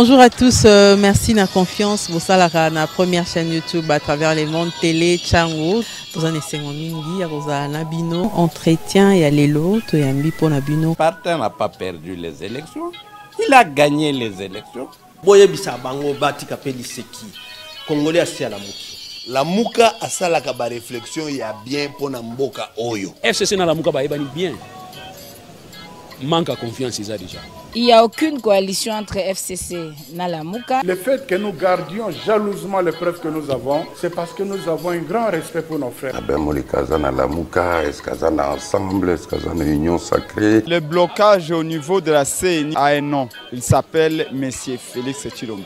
Bonjour à tous, merci de la confiance. Vous savez, la première chaîne YouTube à travers les mondes télé, Tchango. Vous en essayez mingi, vous avez un bino, entretien et allélo, tu as un bipo nabino. Martin n'a pas perdu les élections, il a gagné les élections. Boye bisa bango bati kapeli seki. Congolais asi à la muki. La muka asala kaba réflexion ya bien pour mboka oyo. FCC na la muka ba ebani bien. Manque à confiance déjà. Il n'y a aucune coalition entre FCC et Nalamuka. Le fait que nous gardions jalousement les preuves que nous avons, c'est parce que nous avons un grand respect pour nos frères. Ensemble, union sacrée. Le blocage au niveau de la CNI a un nom. Il s'appelle M. Félix Tshilombo.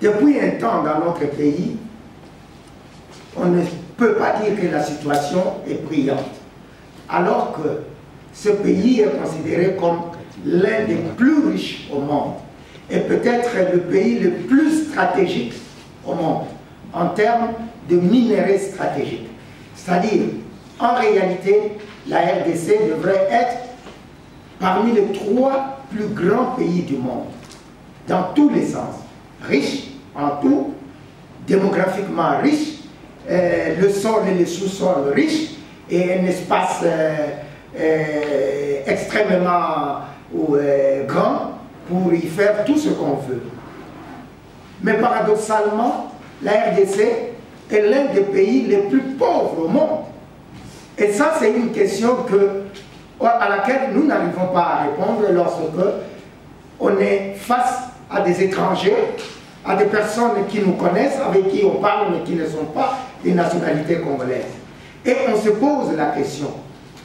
Depuis un temps dans notre pays, on ne peut pas dire que la situation est brillante. Alors que ce pays est considéré comme l'un des plus riches au monde et peut-être le pays le plus stratégique au monde en termes de minerais stratégiques. C'est-à-dire, en réalité, la RDC devrait être parmi les 3 plus grands pays du monde, dans tous les sens. Riche en tout, démographiquement riche, le sol et le sous-sol riches, et un espace extrêmement grand pour y faire tout ce qu'on veut. Mais paradoxalement, la RDC est l'un des pays les plus pauvres au monde. Et ça, c'est une question à laquelle nous n'arrivons pas à répondre lorsque on est face à des étrangers, à des personnes qui nous connaissent, avec qui on parle, mais qui ne sont pas des nationalités congolaises. Et on se pose la question,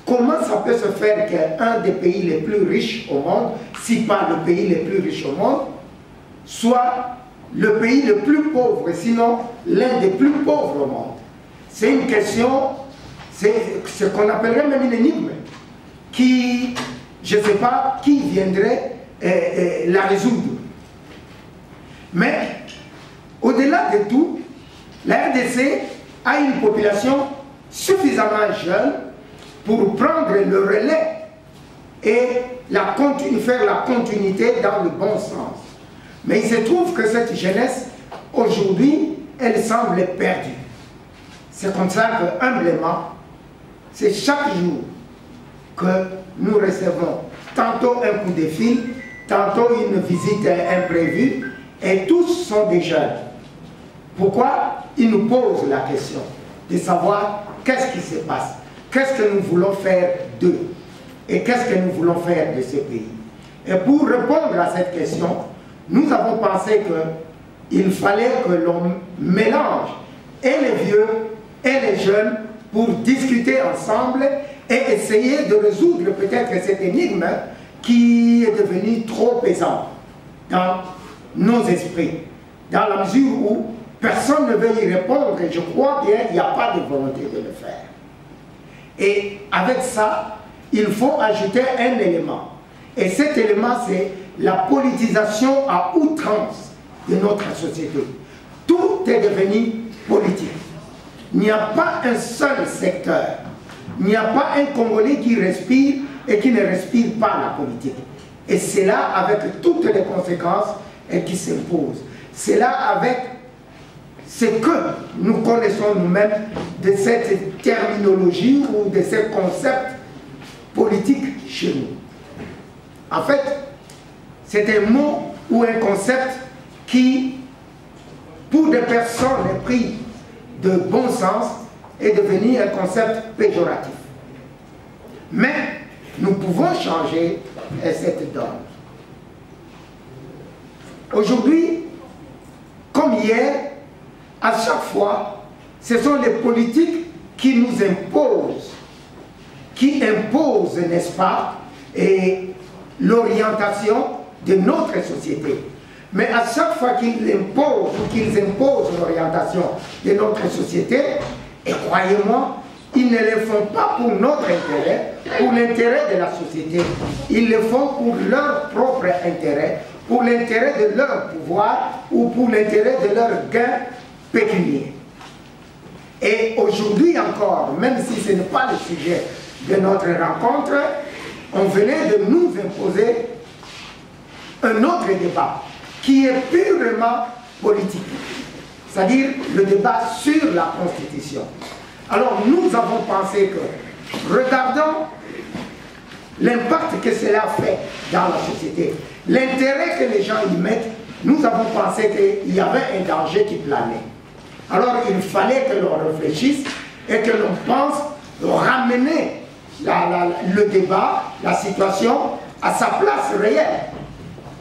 comment ça peut se faire qu'un des pays les plus riches au monde, si pas le pays le plus riche au monde, soit le pays le plus pauvre, sinon l'un des plus pauvres au monde? C'est une question, c'est ce qu'on appellerait même une énigme, qui, je ne sais pas qui viendrait la résoudre. Mais, au-delà de tout, la RDC a une population suffisamment jeune pour prendre le relais et faire la continuité dans le bon sens. Mais il se trouve que cette jeunesse, aujourd'hui, elle semble perdue. C'est comme ça que, humblement, c'est chaque jour que nous recevons tantôt un coup de fil, tantôt une visite imprévue, et tous sont des jeunes. Pourquoi? Ils nous posent la question de savoir qu'est-ce qui se passe, qu'est-ce que nous voulons faire d'eux et qu'est-ce que nous voulons faire de ce pays. Et pour répondre à cette question, nous avons pensé qu'il fallait que l'on mélange et les vieux et les jeunes pour discuter ensemble et essayer de résoudre peut-être cette énigme qui est devenue trop pesante dans nos esprits, dans la mesure où personne ne veut y répondre et je crois bien qu'il n'y a pas de volonté de le faire. Et avec ça, il faut ajouter un élément. Et cet élément, c'est la politisation à outrance de notre société. Tout est devenu politique. Il n'y a pas un seul secteur. Il n'y a pas un Congolais qui respire et qui ne respire pas la politique. Et c'est là avec toutes les conséquences qui s'imposent. C'est là avec ce que nous connaissons nous-mêmes de cette terminologie ou de ce concept politique chez nous. En fait, c'est un mot ou un concept qui, pour des personnes prises de bon sens, est devenu un concept péjoratif. Mais nous pouvons changer cette donne. Aujourd'hui, comme hier, à chaque fois, ce sont les politiques qui nous imposent, n'est-ce pas, l'orientation de notre société. Mais à chaque fois qu'ils imposent l'orientation de notre société, et croyez-moi, ils ne le font pas pour notre intérêt, pour l'intérêt de la société. Ils le font pour leur propre intérêt, pour l'intérêt de leur pouvoir ou pour l'intérêt de leur gain pécunier. Et aujourd'hui encore, même si ce n'est pas le sujet de notre rencontre, on venait de nous imposer un autre débat qui est purement politique, c'est-à-dire le débat sur la Constitution. Alors nous avons pensé que, regardant l'impact que cela fait dans la société, l'intérêt que les gens y mettent, nous avons pensé qu'il y avait un danger qui planait. Alors il fallait que l'on réfléchisse et que l'on pense ramener le débat, la situation à sa place réelle.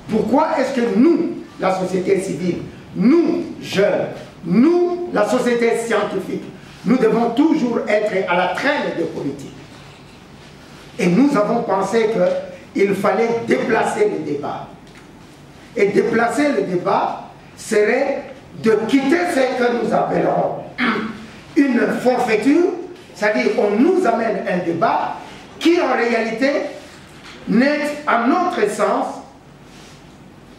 Pourquoi est-ce que nous, la société civile, nous, jeunes, nous, la société scientifique, nous devons toujours être à la traîne des politiques? Et nous avons pensé qu'il fallait déplacer le débat. Et déplacer le débat serait de quitter ce que nous appellerons une forfaiture, c'est-à-dire on nous amène un débat qui en réalité n'est à notre sens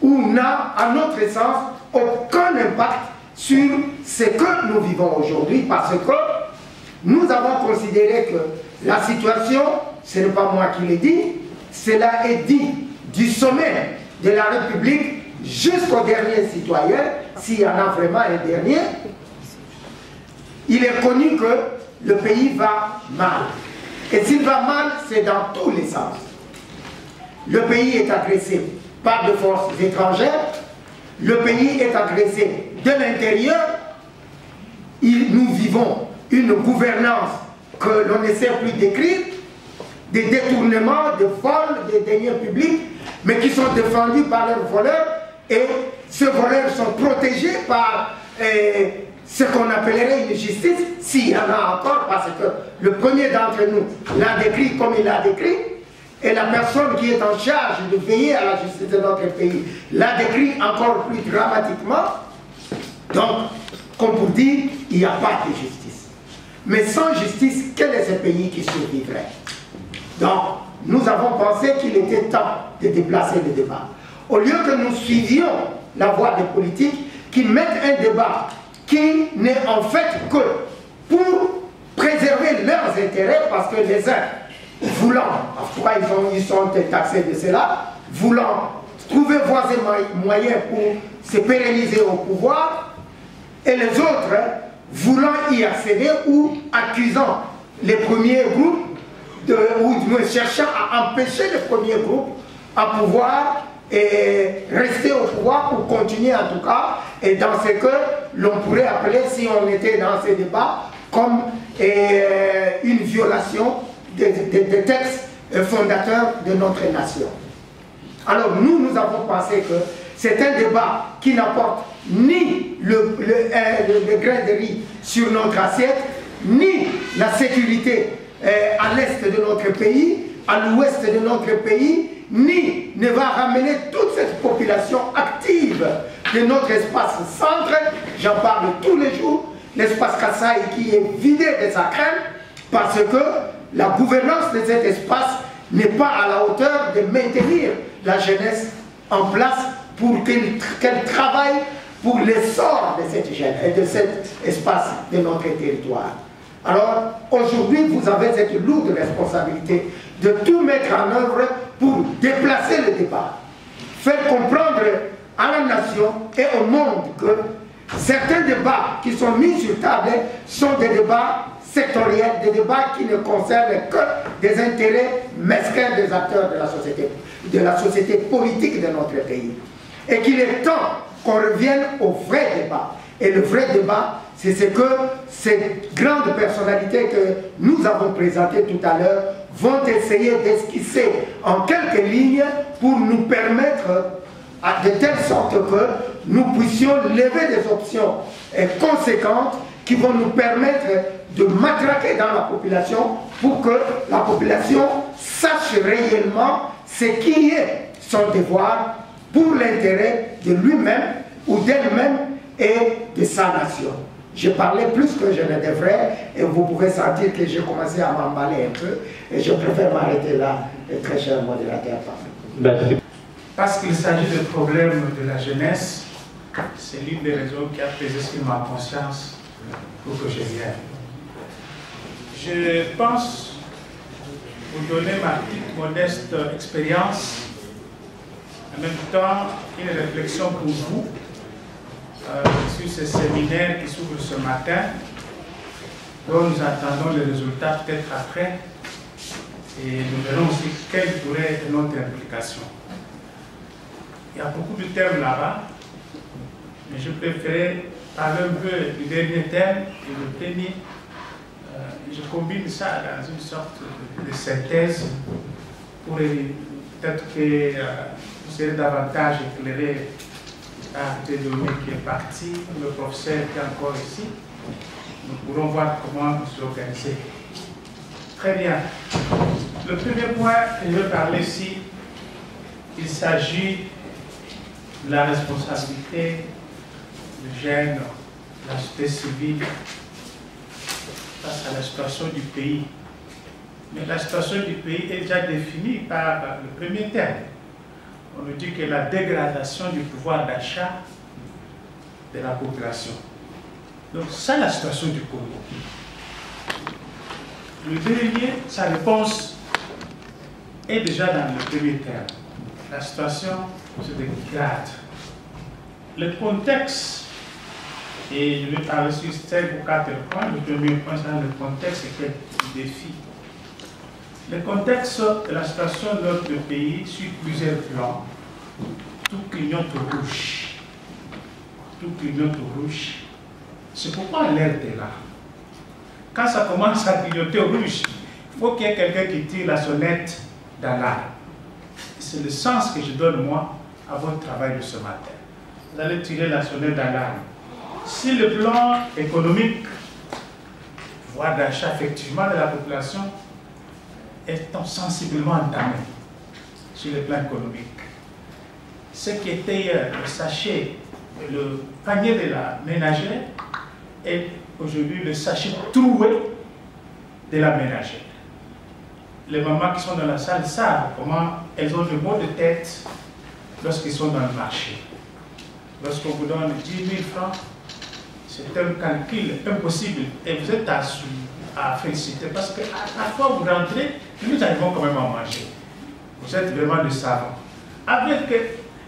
ou n'a à notre sens aucun impact sur ce que nous vivons aujourd'hui, parce que nous avons considéré que la situation, ce n'est pas moi qui l'ai dit, cela est dit du sommet de la République jusqu'au dernier citoyen, s'il y en a vraiment un dernier. Il est connu que le pays va mal. Et s'il va mal, c'est dans tous les sens. Le pays est agressé par de forces étrangères, le pays est agressé de l'intérieur, nous vivons une gouvernance que l'on ne sait plus décrire, des détournements, des vols, des deniers publics, mais qui sont défendus par leurs voleurs, et ces voleurs sont protégés par ce qu'on appellerait une justice, s'il y en a encore, parce que le premier d'entre nous l'a décrit comme il l'a décrit, et la personne qui est en charge de veiller à la justice de notre pays l'a décrit encore plus dramatiquement. Donc, comme pour dire, il n'y a pas de justice. Mais sans justice, quel est ce pays qui survivrait? Donc, nous avons pensé qu'il était temps de déplacer le débat. Au lieu que nous suivions la voie des politiques qui mettent un débat qui n'est en fait que pour préserver leurs intérêts, parce que les uns, voulant, pourquoi ils sont taxés de cela, voulant trouver voies et moyens pour se pérenniser au pouvoir, et les autres voulant y accéder ou accusant les premiers groupes, ou cherchant à empêcher les premiers groupes à pouvoir rester au pouvoir ou continuer en tout cas, et dans ce que l'on pourrait appeler, si on était dans ces débats, comme une violation des textes fondateurs de notre nation. Alors nous avons pensé que c'est un débat qui n'apporte ni le grain de riz sur notre assiette, ni la sécurité à l'est de notre pays, à l'ouest de notre pays, ni ne va ramener toute cette population active de notre espace centre. J'en parle tous les jours, l'espace Kassai qui est vidé de sa crème, parce que la gouvernance de cet espace n'est pas à la hauteur de maintenir la jeunesse en place pour qu'elle travaille pour l'essor de cette jeunesse et de cet espace de notre territoire. Alors, aujourd'hui, vous avez cette lourde responsabilité de tout mettre en œuvre pour déplacer le débat. Faire comprendre à la nation et au monde que certains débats qui sont mis sur table sont des débats sectoriels, des débats qui ne concernent que des intérêts mesquins des acteurs de la société politique de notre pays. Et qu'il est temps qu'on revienne au vrai débat. Et le vrai débat, c'est ce que ces grandes personnalités que nous avons présentées tout à l'heure vont essayer d'esquisser en quelques lignes pour nous permettre, de telle sorte que nous puissions lever des options conséquentes qui vont nous permettre de matraquer dans la population pour que la population sache réellement ce qui est son devoir pour l'intérêt de lui-même ou d'elle-même et de sa nation. Je parlais plus que je ne devrais et vous pouvez sentir que j'ai commencé à m'emballer un peu et je préfère m'arrêter là, très cher modérateur. Parce qu'il s'agit de problème de la jeunesse, c'est l'une des raisons qui a pesé sur ma conscience pour que je vienne. Je pense vous donner ma petite modeste expérience, en même temps une réflexion pour vous sur ce séminaire qui s'ouvre ce matin, dont nous attendons les résultats peut-être après, et nous verrons aussi quelle pourrait être notre implication. Il y a beaucoup de termes là-bas, mais je préférais parler un peu du dernier terme et le premier. Je combine ça dans une sorte de synthèse pour peut-être que vous serez davantage éclairé par Théodore qui est parti, le professeur qui est encore ici. Nous pourrons voir comment nous organiser. Très bien. Le premier point que je veux parler ici, il s'agit de la responsabilité des jeunes, de la société civile face à la situation du pays. Mais la situation du pays est déjà définie par le premier terme. On nous dit que la dégradation du pouvoir d'achat de la population. Donc, c'est la situation du Congo. Le dernier, sa réponse est déjà dans le premier terme. La situation se dégrade. Le contexte, et je vais parler sur 5 ou 4 points. Le premier point, c'est le contexte et quel défi. Le contexte de la situation de notre pays sur plusieurs plans, tout clignote rouge. Tout clignote rouge. C'est pourquoi l'alerte est là. Quand ça commence à clignoter rouge, il faut qu'il y ait quelqu'un qui tire la sonnette d'alarme. C'est le sens que je donne, moi, à votre travail de ce matin. Vous allez tirer la sonnette d'alarme. Si le plan économique, voire d'achat effectivement de la population, est sensiblement entamé sur le plan économique, ce qui était hier le sachet, le panier de la ménagère, est aujourd'hui le sachet troué de la ménagère. Les mamans qui sont dans la salle savent comment elles ont le mot de tête lorsqu'ils sont dans le marché. Lorsqu'on vous donne 10 000 francs, c'est un calcul impossible et vous êtes à féliciter parce qu'à la fois vous rentrez, nous arrivons quand même à manger. Vous êtes vraiment des savants. Avec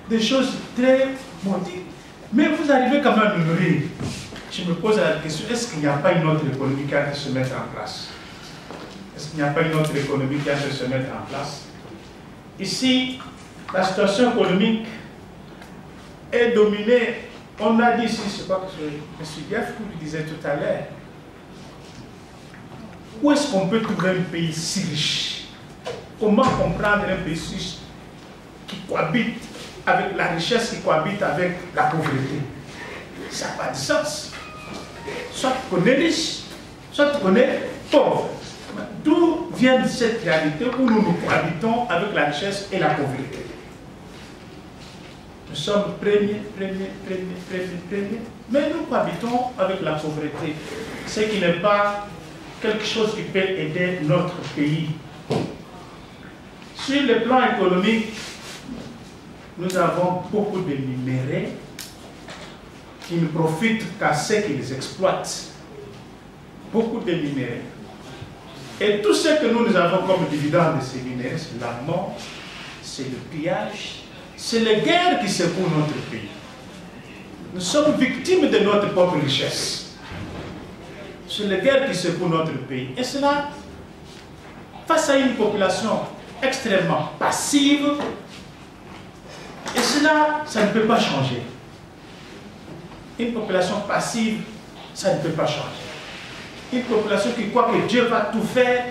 des choses très modiques, mais vous arrivez quand même à nous nourrir. Je me pose la question, est-ce qu'il n'y a pas une autre économie qui a de se mettre en place? Est-ce qu'il n'y a pas une autre économie qui a de se mettre en place? Ici, la situation économique est dominée. On a dit ici, je ne sais pas que M. Gaff vous disait tout à l'heure, où est-ce qu'on peut trouver un pays si riche? Comment comprendre un pays si riche qui cohabite avec la richesse, qui cohabite avec la pauvreté? Ça n'a pas de sens. Soit qu'on est riche, soit qu'on est pauvre. D'où vient cette réalité où nous nous cohabitons avec la richesse et la pauvreté? Nous sommes premiers, mais nous cohabitons avec la pauvreté, ce qui n'est pas quelque chose qui peut aider notre pays. Sur le plan économique, nous avons beaucoup de minéraux qui ne profitent qu'à ceux qui les exploitent. Beaucoup de minéraux. Et tout ce que nous avons comme dividende de ces minéraux, c'est la mort, c'est le pillage, c'est les guerres qui secouent notre pays. Nous sommes victimes de notre propre richesse. C'est les guerres qui secouent notre pays. Et cela, face à une population extrêmement passive, et cela, ça ne peut pas changer. Une population passive, ça ne peut pas changer. Une population qui croit que Dieu va tout faire,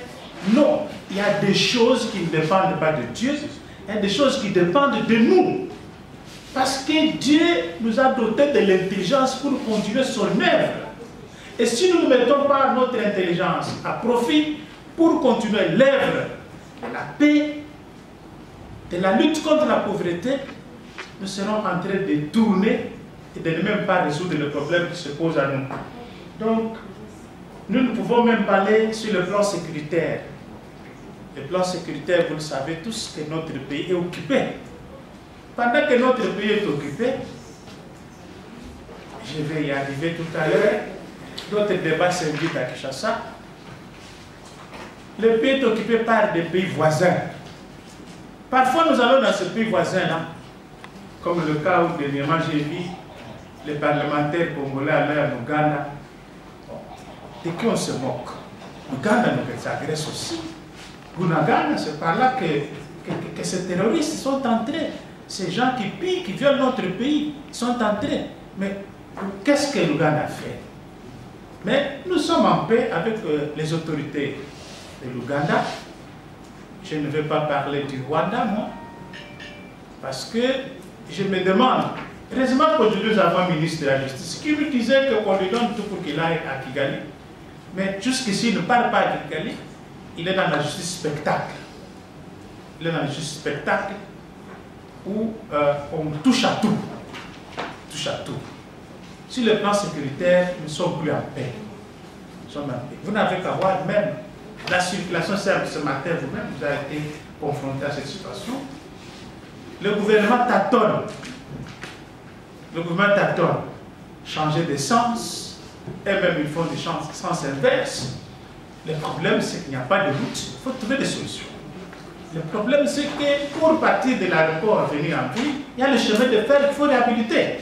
non. Il y a des choses qui ne dépendent pas de Dieu, il y a des choses qui dépendent de nous. Parce que Dieu nous a dotés de l'intelligence pour continuer son œuvre. Et si nous ne mettons pas notre intelligence à profit pour continuer l'œuvre de la paix, de la lutte contre la pauvreté, nous serons en train de tourner et de ne même pas résoudre le problème qui se pose à nous. Donc, nous ne pouvons même pas aller sur le plan sécuritaire. Le plan sécuritaire, vous le savez tous, que notre pays est occupé. Pendant que notre pays est occupé, je vais y arriver tout à l'heure, d'autres débats s'invitent à Kinshasa. le pays est occupé par des pays voisins. Parfois, nous allons dans ce pays voisin-là, comme le cas où dernièrement j'ai vu les parlementaires congolais aller en Ouganda, et qui on se moque. L'Ouganda nous agresse aussi. Bunagana, c'est par là que ces terroristes sont entrés. Ces gens qui pillent, qui violent notre pays, sont entrés. Mais qu'est-ce que l'Ouganda a fait? Mais nous sommes en paix avec les autorités de l'Ouganda. Je ne vais pas parler du Rwanda, moi, parce que je me demande, heureusement qu'aujourd'hui nous avons un ministre de la Justice qui me disait qu'on lui donne tout pour qu'il aille à Kigali. Mais jusqu'ici, il ne parle pas à Kigali, il est dans la justice spectacle. Il est dans la justice spectacle où on touche à tout. Touche à tout. Sur le plan sécuritaire, nous ne sommes plus en paix. Nous sommes en paix. Vous n'avez qu'à voir même la circulation simple ce matin, vous-même, vous avez été confronté à cette situation. Le gouvernement tâtonne. Le gouvernement tâtonne. Changer de sens, et même ils font des sens inverses. Le problème, c'est qu'il n'y a pas de route. Il faut trouver des solutions. Le problème, c'est que pour partir de l'aéroport et venir en ville, il y a le chemin de fer qu'il faut réhabiliter.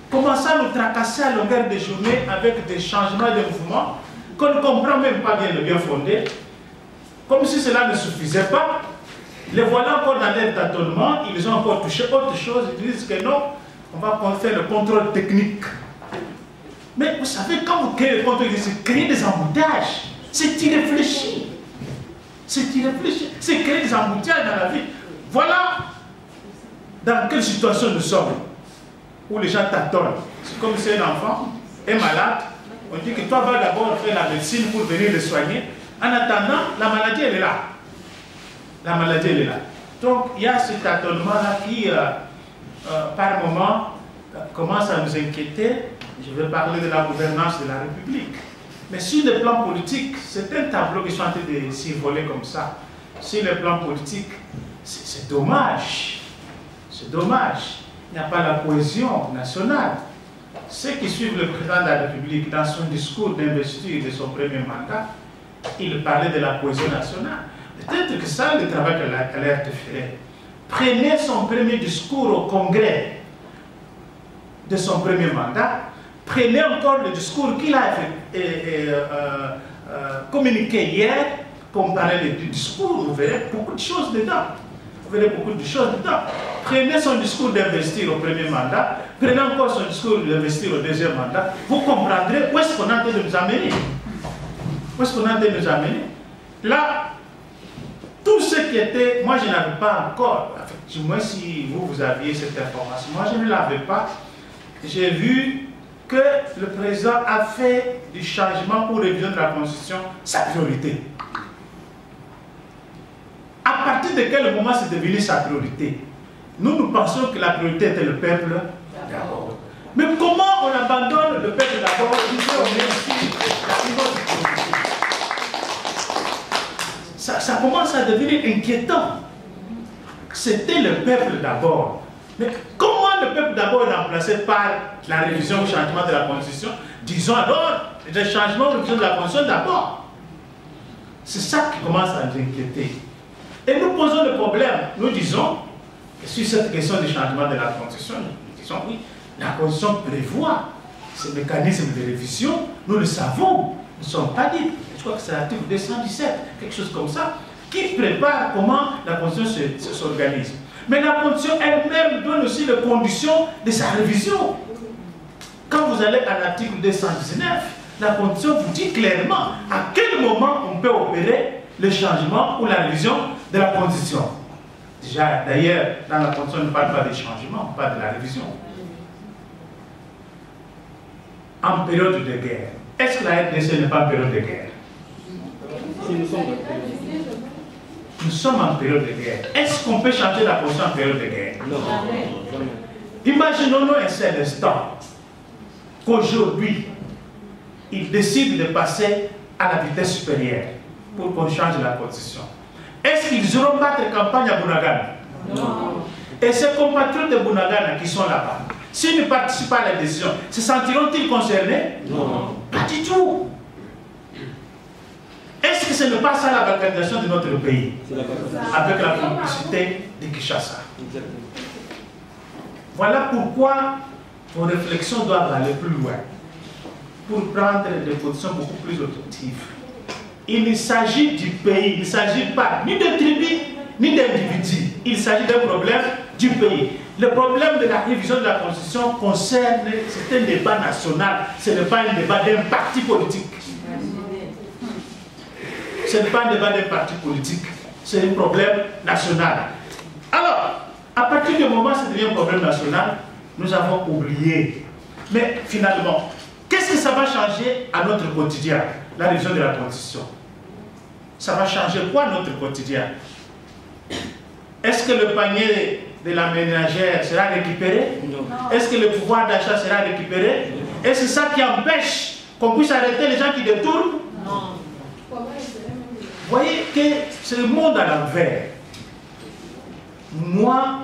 Commencer à nous tracasser à longueur de journée avec des changements de mouvement qu'on ne comprend même pas bien le bien fondé, comme si cela ne suffisait pas. Les voilà encore dans leur tâtonnement, ils ont encore touché autre chose, ils disent que non, on va faire le contrôle technique. Mais vous savez, quand vous créez le contrôle technique, c'est créer des embouteillages, c'est irréfléchi. C'est irréfléchi, c'est créer des embouteillages dans la vie. Voilà dans quelle situation nous sommes, où les gens tâtonnent. C'est comme si un enfant est malade, on dit que toi vas d'abord faire la médecine pour venir le soigner. En attendant, la maladie elle est là. La maladie elle est là. Donc il y a ce tâtonnement-là qui, par moment, commence à nous inquiéter. Je vais parler de la gouvernance de la République. Mais sur le plan politique, c'est un tableau qui est en train de s'envoler comme ça. Sur le plan politique, c'est dommage. C'est dommage. Il n'y a pas la cohésion nationale. Ceux qui suivent le président de la République dans son discours d'investiture de son premier mandat, il parlait de la cohésion nationale. Peut-être que ça, le travail qu'elle a fait. Prenez son premier discours au Congrès de son premier mandat. Prenez encore le discours qu'il a communiqué hier, comparez les deux discours, vous verrez beaucoup de choses dedans. Vous verrez beaucoup de choses dedans. Prenez son discours d'investir au premier mandat, prenez encore son discours d'investir au deuxième mandat, vous comprendrez où est-ce qu'on est en train de nous amener. Où est-ce qu'on est en train de nous amener? Là, tout ce qui était, moi je n'avais pas encore, du moins si vous aviez cette information, moi je ne l'avais pas, j'ai vu que le président a fait du changement pour révision de la Constitution sa priorité. À partir de quel moment c'est devenu sa priorité? Nous pensons que la priorité était le peuple d'abord. Mais comment on abandonne le peuple d'abord? Ça commence à devenir inquiétant. C'était le peuple d'abord. Mais comment le peuple d'abord est remplacé par la révision ou changement de la Constitution? Disons alors, le changement ou révision de la Constitution d'abord. C'est ça qui commence à nous inquiéter. Et nous posons le problème. Nous disons, sur cette question du changement de la Constitution, nous disons oui, la Constitution prévoit ce mécanisme de révision, nous le savons, nous ne sommes pas libres. Je crois que c'est l'article 217, quelque chose comme ça, qui prépare comment la Constitution s'organise. Mais la Constitution elle-même donne aussi les conditions de sa révision. Quand vous allez à l'article 219, la Constitution vous dit clairement à quel moment on peut opérer le changement ou la révision de la Constitution. Déjà, d'ailleurs, dans la Constitution, on ne parle pas des changements, on parle de la révision. En période de guerre, est-ce que la RDC n'est pas en période de guerre? Nous sommes en période de guerre. Est-ce qu'on peut changer la Constitution en période de guerre? Non. Imaginons-nous un seul instant qu'aujourd'hui, ils décident de passer à la vitesse supérieure pour qu'on change la Constitution. Est-ce qu'ils auront battre campagne à Bunagana? Non. Et ces compatriotes de Bunagana qui sont là-bas, s'ils ne participent pas à la décision, se sentiront-ils concernés? Non. Pas du tout. Est-ce que ce n'est pas ça la balkanisation de notre pays? Avec la complicité de Kinshasa. Voilà pourquoi vos réflexions doivent aller plus loin, pour prendre des positions beaucoup plus objectives. Il ne s'agit du pays, il ne s'agit pas ni de tribus, ni d'individus. Il s'agit d'un problème du pays. Le problème de la révision de la Constitution concerne, c'est un débat national, ce n'est pas un débat d'un parti politique. Ce n'est pas un débat d'un parti politique, c'est un problème national. Alors, à partir du moment où ça devient un problème national, nous avons oublié. Mais finalement, qu'est-ce que ça va changer à notre quotidien, la révision de la Constitution? Ça va changer quoi notre quotidien? Est-ce que le panier de la ménagère sera récupéré? Est-ce que le pouvoir d'achat sera récupéré? Est-ce ça qui empêche qu'on puisse arrêter les gens qui détournent? Non. Vous voyez que c'est le monde à l'envers. Moi,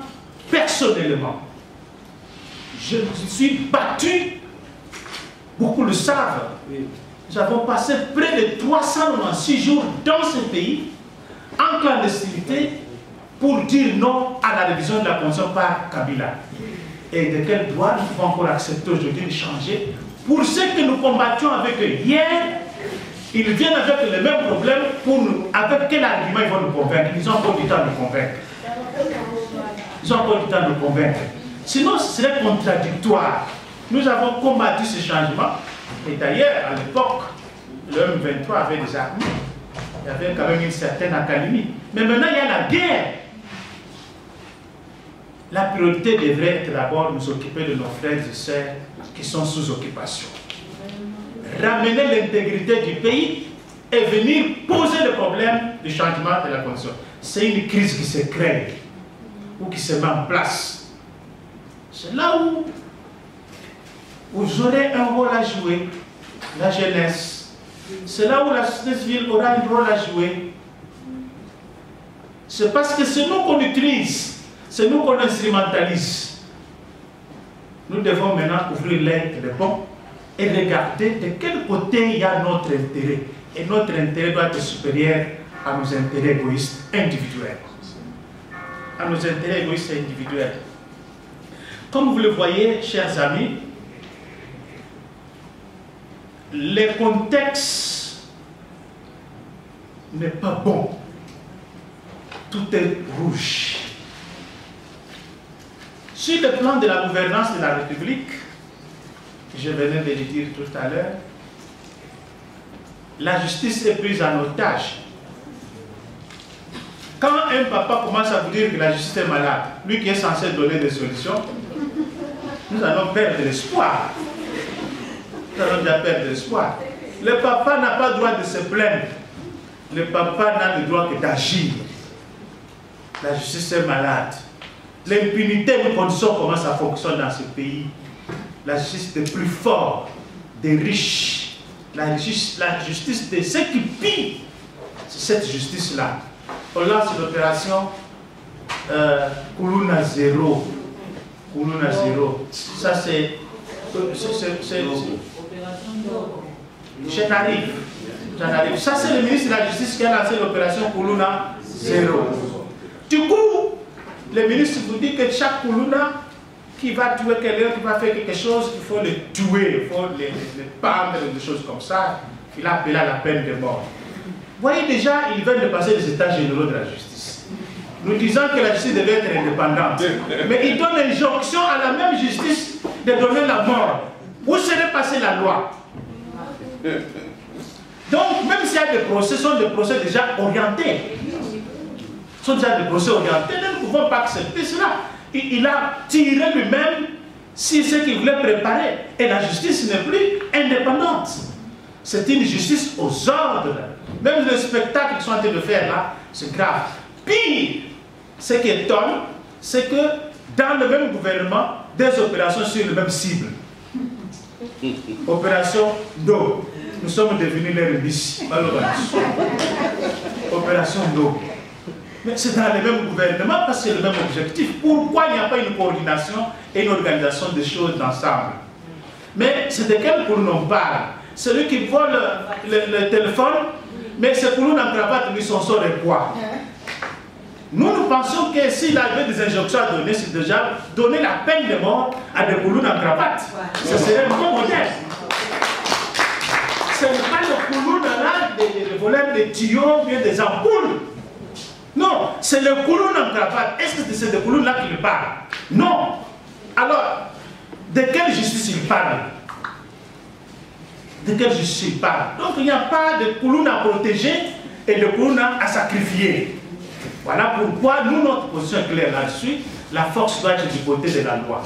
personnellement, je me suis battu, beaucoup le savent, nous avons passé près de 396 jours dans ce pays, en clandestinité, pour dire non à la révision de la Constitution par Kabila. Et de quel droit nous pouvons encore accepter aujourd'hui de changer? Pour ceux que nous combattions avec eux hier, ils viennent avec le même problème pour nous. Avec quel argument ils vont nous convaincre? Ils ont encore du temps de nous convaincre. Ils ont encore du temps de nous convaincre. Sinon, ce serait contradictoire. Nous avons combattu ce changement. Et d'ailleurs, à l'époque, le M23 avait des armes. Il y avait quand même une certaine accalmie. Mais maintenant, il y a la guerre. La priorité devrait être d'abord nous occuper de nos frères et sœurs qui sont sous occupation. Ramener l'intégrité du pays et venir poser le problème du changement de la condition. C'est une crise qui se crée ou qui se met en place. C'est là où vous aurez un rôle à jouer, la jeunesse. C'est là où la société civile aura un rôle à jouer. C'est parce que c'est nous qu'on utilise, c'est nous qu'on instrumentalise. Nous devons maintenant ouvrir les ponts et regarder de quel côté il y a notre intérêt. Et notre intérêt doit être supérieur à nos intérêts égoïstes individuels. À nos intérêts égoïstes individuels. Comme vous le voyez, chers amis, le contexte n'est pas bon. Tout est rouge. Sur le plan de la gouvernance de la République, je venais de le dire tout à l'heure, la justice est prise en otage. Quand un papa commence à vous dire que la justice est malade, lui qui est censé donner des solutions, nous allons perdre l'espoir. Nous allons déjà perdre l'espoir. Le papa n'a pas le droit de se plaindre. Le papa n'a le droit que d'agir. La justice est malade. L'impunité, nous connaissons comment ça fonctionne dans ce pays. La justice des plus forts, des riches. La justice de ceux qui pillent. C'est cette justice-là. On lance l'opération Koulouna Zéro. Koulouna Zéro. Ça, c'est. J'arrive. Ça, c'est le ministre de la Justice qui a lancé l'opération Koulouna Zéro. Du coup, le ministre vous dit que chaque Koulouna qui va tuer quelqu'un, qui va faire quelque chose, il faut le tuer, il faut le pendre, des choses comme ça. Il a appelé à la peine de mort. Vous voyez déjà, il vient de passer les états généraux de la justice. Nous disons que la justice devait être indépendante. Mais il donne l'injonction à la même justice de donner la mort. Où serait passée la loi? Donc, même s'il y a des procès, ce sont des procès déjà orientés. Ce sont déjà des procès orientés, nous ne pouvons pas accepter cela. Il a tiré lui-même si ce qu'il voulait préparer. Et la justice n'est plus indépendante. C'est une justice aux ordres. Même le spectacle qu'ils sont en train de faire là, c'est grave. Pire, ce qui étonne, c'est que dans le même gouvernement, des opérations sur la même cible. Opération No. Nous sommes devenus les rebelles. Opération No. Mais c'est dans le même gouvernement parce que c'est le même objectif. Pourquoi il n'y a pas une coordination et une organisation des choses ensemble? Mais c'est de quel pour nous on parle? Celui qui vole le téléphone, Mais ces Koulouna en cravate, lui, son sort est quoi? Nous pensons que s'il avait des injonctions à donner, c'est déjà donner la peine de mort à des Koulouna en cravate. Ce serait un bon modèle. Ce n'est pas le Koulouna là, des voleurs des tuyaux, bien des ampoules. Non, c'est le Koulouna en cravate. Est-ce que c'est de Koulouna là qu'il parle? Non. Alors, de quelle justice il parle? De quelle justice il parle? Donc il n'y a pas de Koulouna à protéger et de Koulouna à sacrifier. Voilà pourquoi nous, notre position est claire là-dessus. La force doit être du côté de la loi.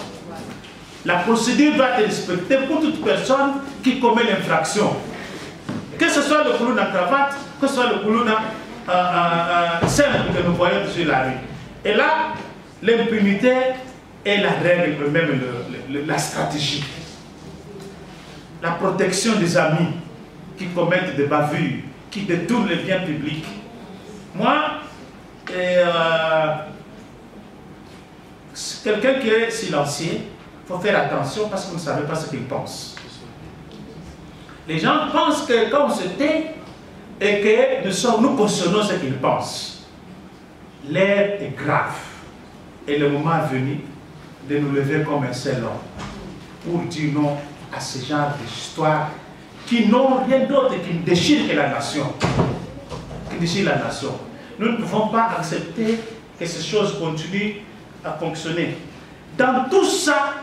La procédure doit être respectée pour toute personne qui commet l'infraction. Que ce soit le Koulouna en cravate, que ce soit le Koulouna simple que nous voyons sur la rue. Et là, l'impunité est la règle, même la stratégie. La protection des amis qui commettent des bavures, qui détournent les biens publics. Moi, quelqu'un qui est silencieux, il faut faire attention parce que vous ne savez pas ce qu'il pense. Les gens pensent que quand on se tait et que nous cautionnons ce qu'ils pensent. L'air est grave et le moment est venu de nous lever comme un seul homme pour dire non à ce genre d'histoires qui n'ont rien d'autre qui ne déchirent que la nation. Qui déchirent la nation. Nous ne pouvons pas accepter que ces choses continuent à fonctionner. Dans tout ça,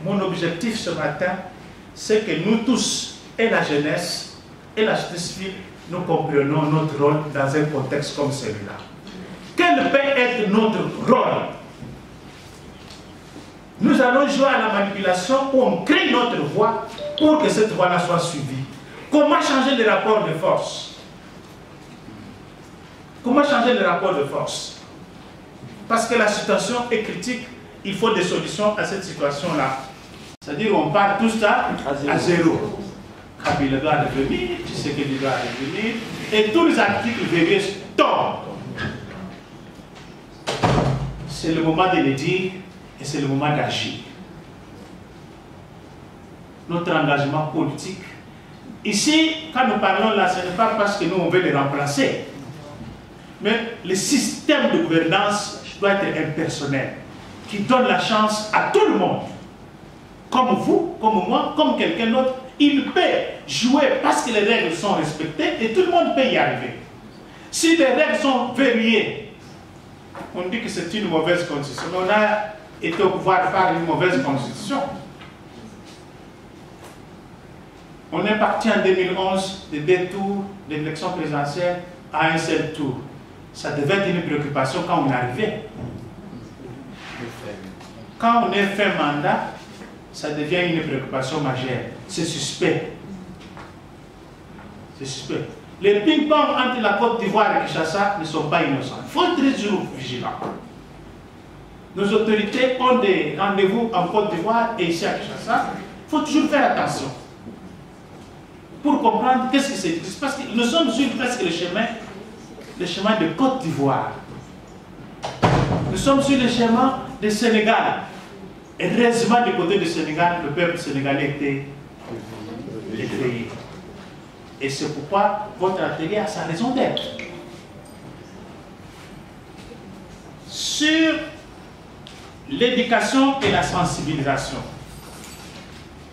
mon objectif ce matin, c'est que nous tous, et la jeunesse, et la justice civile, nous comprenons notre rôle dans un contexte comme celui-là. Quel peut être notre rôle? Nous allons jouer à la manipulation où on crée notre voie pour que cette voie-là soit suivie. Comment changer les rapports de force? Comment changer les rapports de force? Parce que la situation est critique, il faut des solutions à cette situation-là. C'est-à-dire qu'on part tout ça à zéro. Kabila doit revenir, Tshisekedi doit revenir, et tous les articles verraient stop. C'est le moment de le dire et c'est le moment d'agir. Notre engagement politique. Ici, quand nous parlons là, ce n'est pas parce que nous on veut les remplacer. Mais le système de gouvernance doit être impersonnel, qui donne la chance à tout le monde. Comme vous, comme moi, comme quelqu'un d'autre, il peut jouer parce que les règles sont respectées et tout le monde peut y arriver. Si les règles sont verrouillées, on dit que c'est une mauvaise constitution. On a été au pouvoir par une mauvaise constitution. On est parti en 2011 de 2 tours de l'élection présidentielle à un seul tour. Ça devait être une préoccupation quand on arrivait. Quand on est fait mandat, ça devient une préoccupation majeure. C'est suspect. C'est suspect. Les ping-pong entre la Côte d'Ivoire et Kinshasa ne sont pas innocents. Il faut être toujours vigilant. Nos autorités ont des rendez-vous en Côte d'Ivoire et ici à Kinshasa. Il faut toujours faire attention. Pour comprendre qu'est-ce qui se passe. Parce que nous sommes sur presque le chemin de Côte d'Ivoire. Nous sommes sur le chemin du Sénégal. Et heureusement, du côté du Sénégal, le peuple sénégalais était créé. Et c'est pourquoi votre atelier a sa raison d'être. Sur l'éducation et la sensibilisation,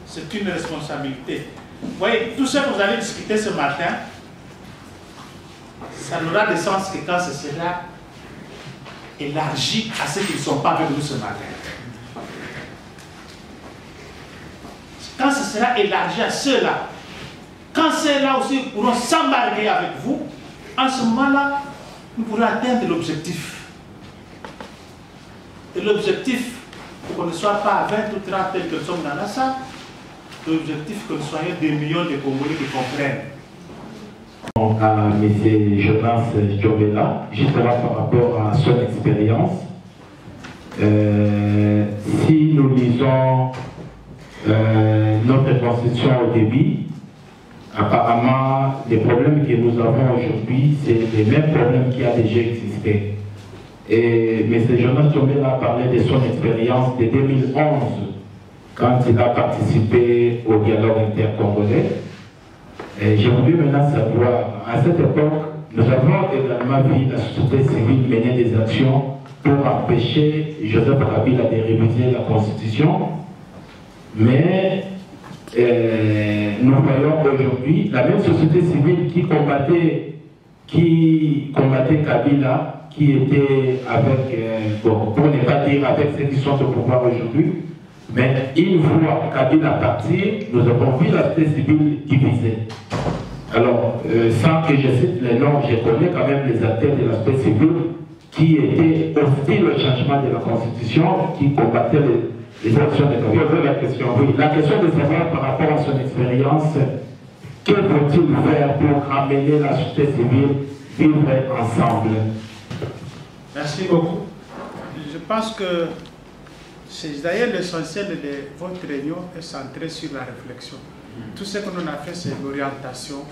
c'est une responsabilité. Vous voyez, tout ce que vous allez discuter ce matin, ça n'aura de sens que quand ce sera élargi à ceux qui ne sont pas avec nous ce matin. Quand ce sera élargi à ceux-là, quand ceux-là aussi pourront s'embarquer avec vous, en ce moment-là, nous pourrons atteindre l'objectif. Et l'objectif, qu'on ne soit pas à 20 ou 30 tels que nous sommes dans la salle, l'objectif que nous soyons des millions de Congolais qui comprennent. À M. Jonas Djobela, justement par rapport à son expérience. Si nous lisons notre constitution au début, apparemment, les problèmes que nous avons aujourd'hui, c'est les mêmes problèmes qui ont déjà existé. Et M. Jonas Djobela a parlé de son expérience de 2011, quand il a participé au dialogue intercongolais. Et j'ai voulu maintenant savoir, à cette époque, nous avons également vu la société civile mener des actions pour empêcher Joseph Kabila de réviser la Constitution. Mais nous voyons aujourd'hui la même société civile qui combattait Kabila, qui était avec, pour ne pas dire avec ceux qui sont au pouvoir aujourd'hui. Mais une fois Kabila partir, nous avons vu la société civile divisée. Alors, sans que je cite les noms, je connais quand même les acteurs de la société civile qui étaient hostiles au changement de la Constitution, qui combattaient les actions de Kabila. La question, oui. La question de savoir par rapport à son expérience, que faut-il faire pour ramener la société civile vivre ensemble? Merci beaucoup. Je pense que c'est d'ailleurs l'essentiel de votre réunion est centré sur la réflexion. Tout ce que l'on a fait, c'est l'orientation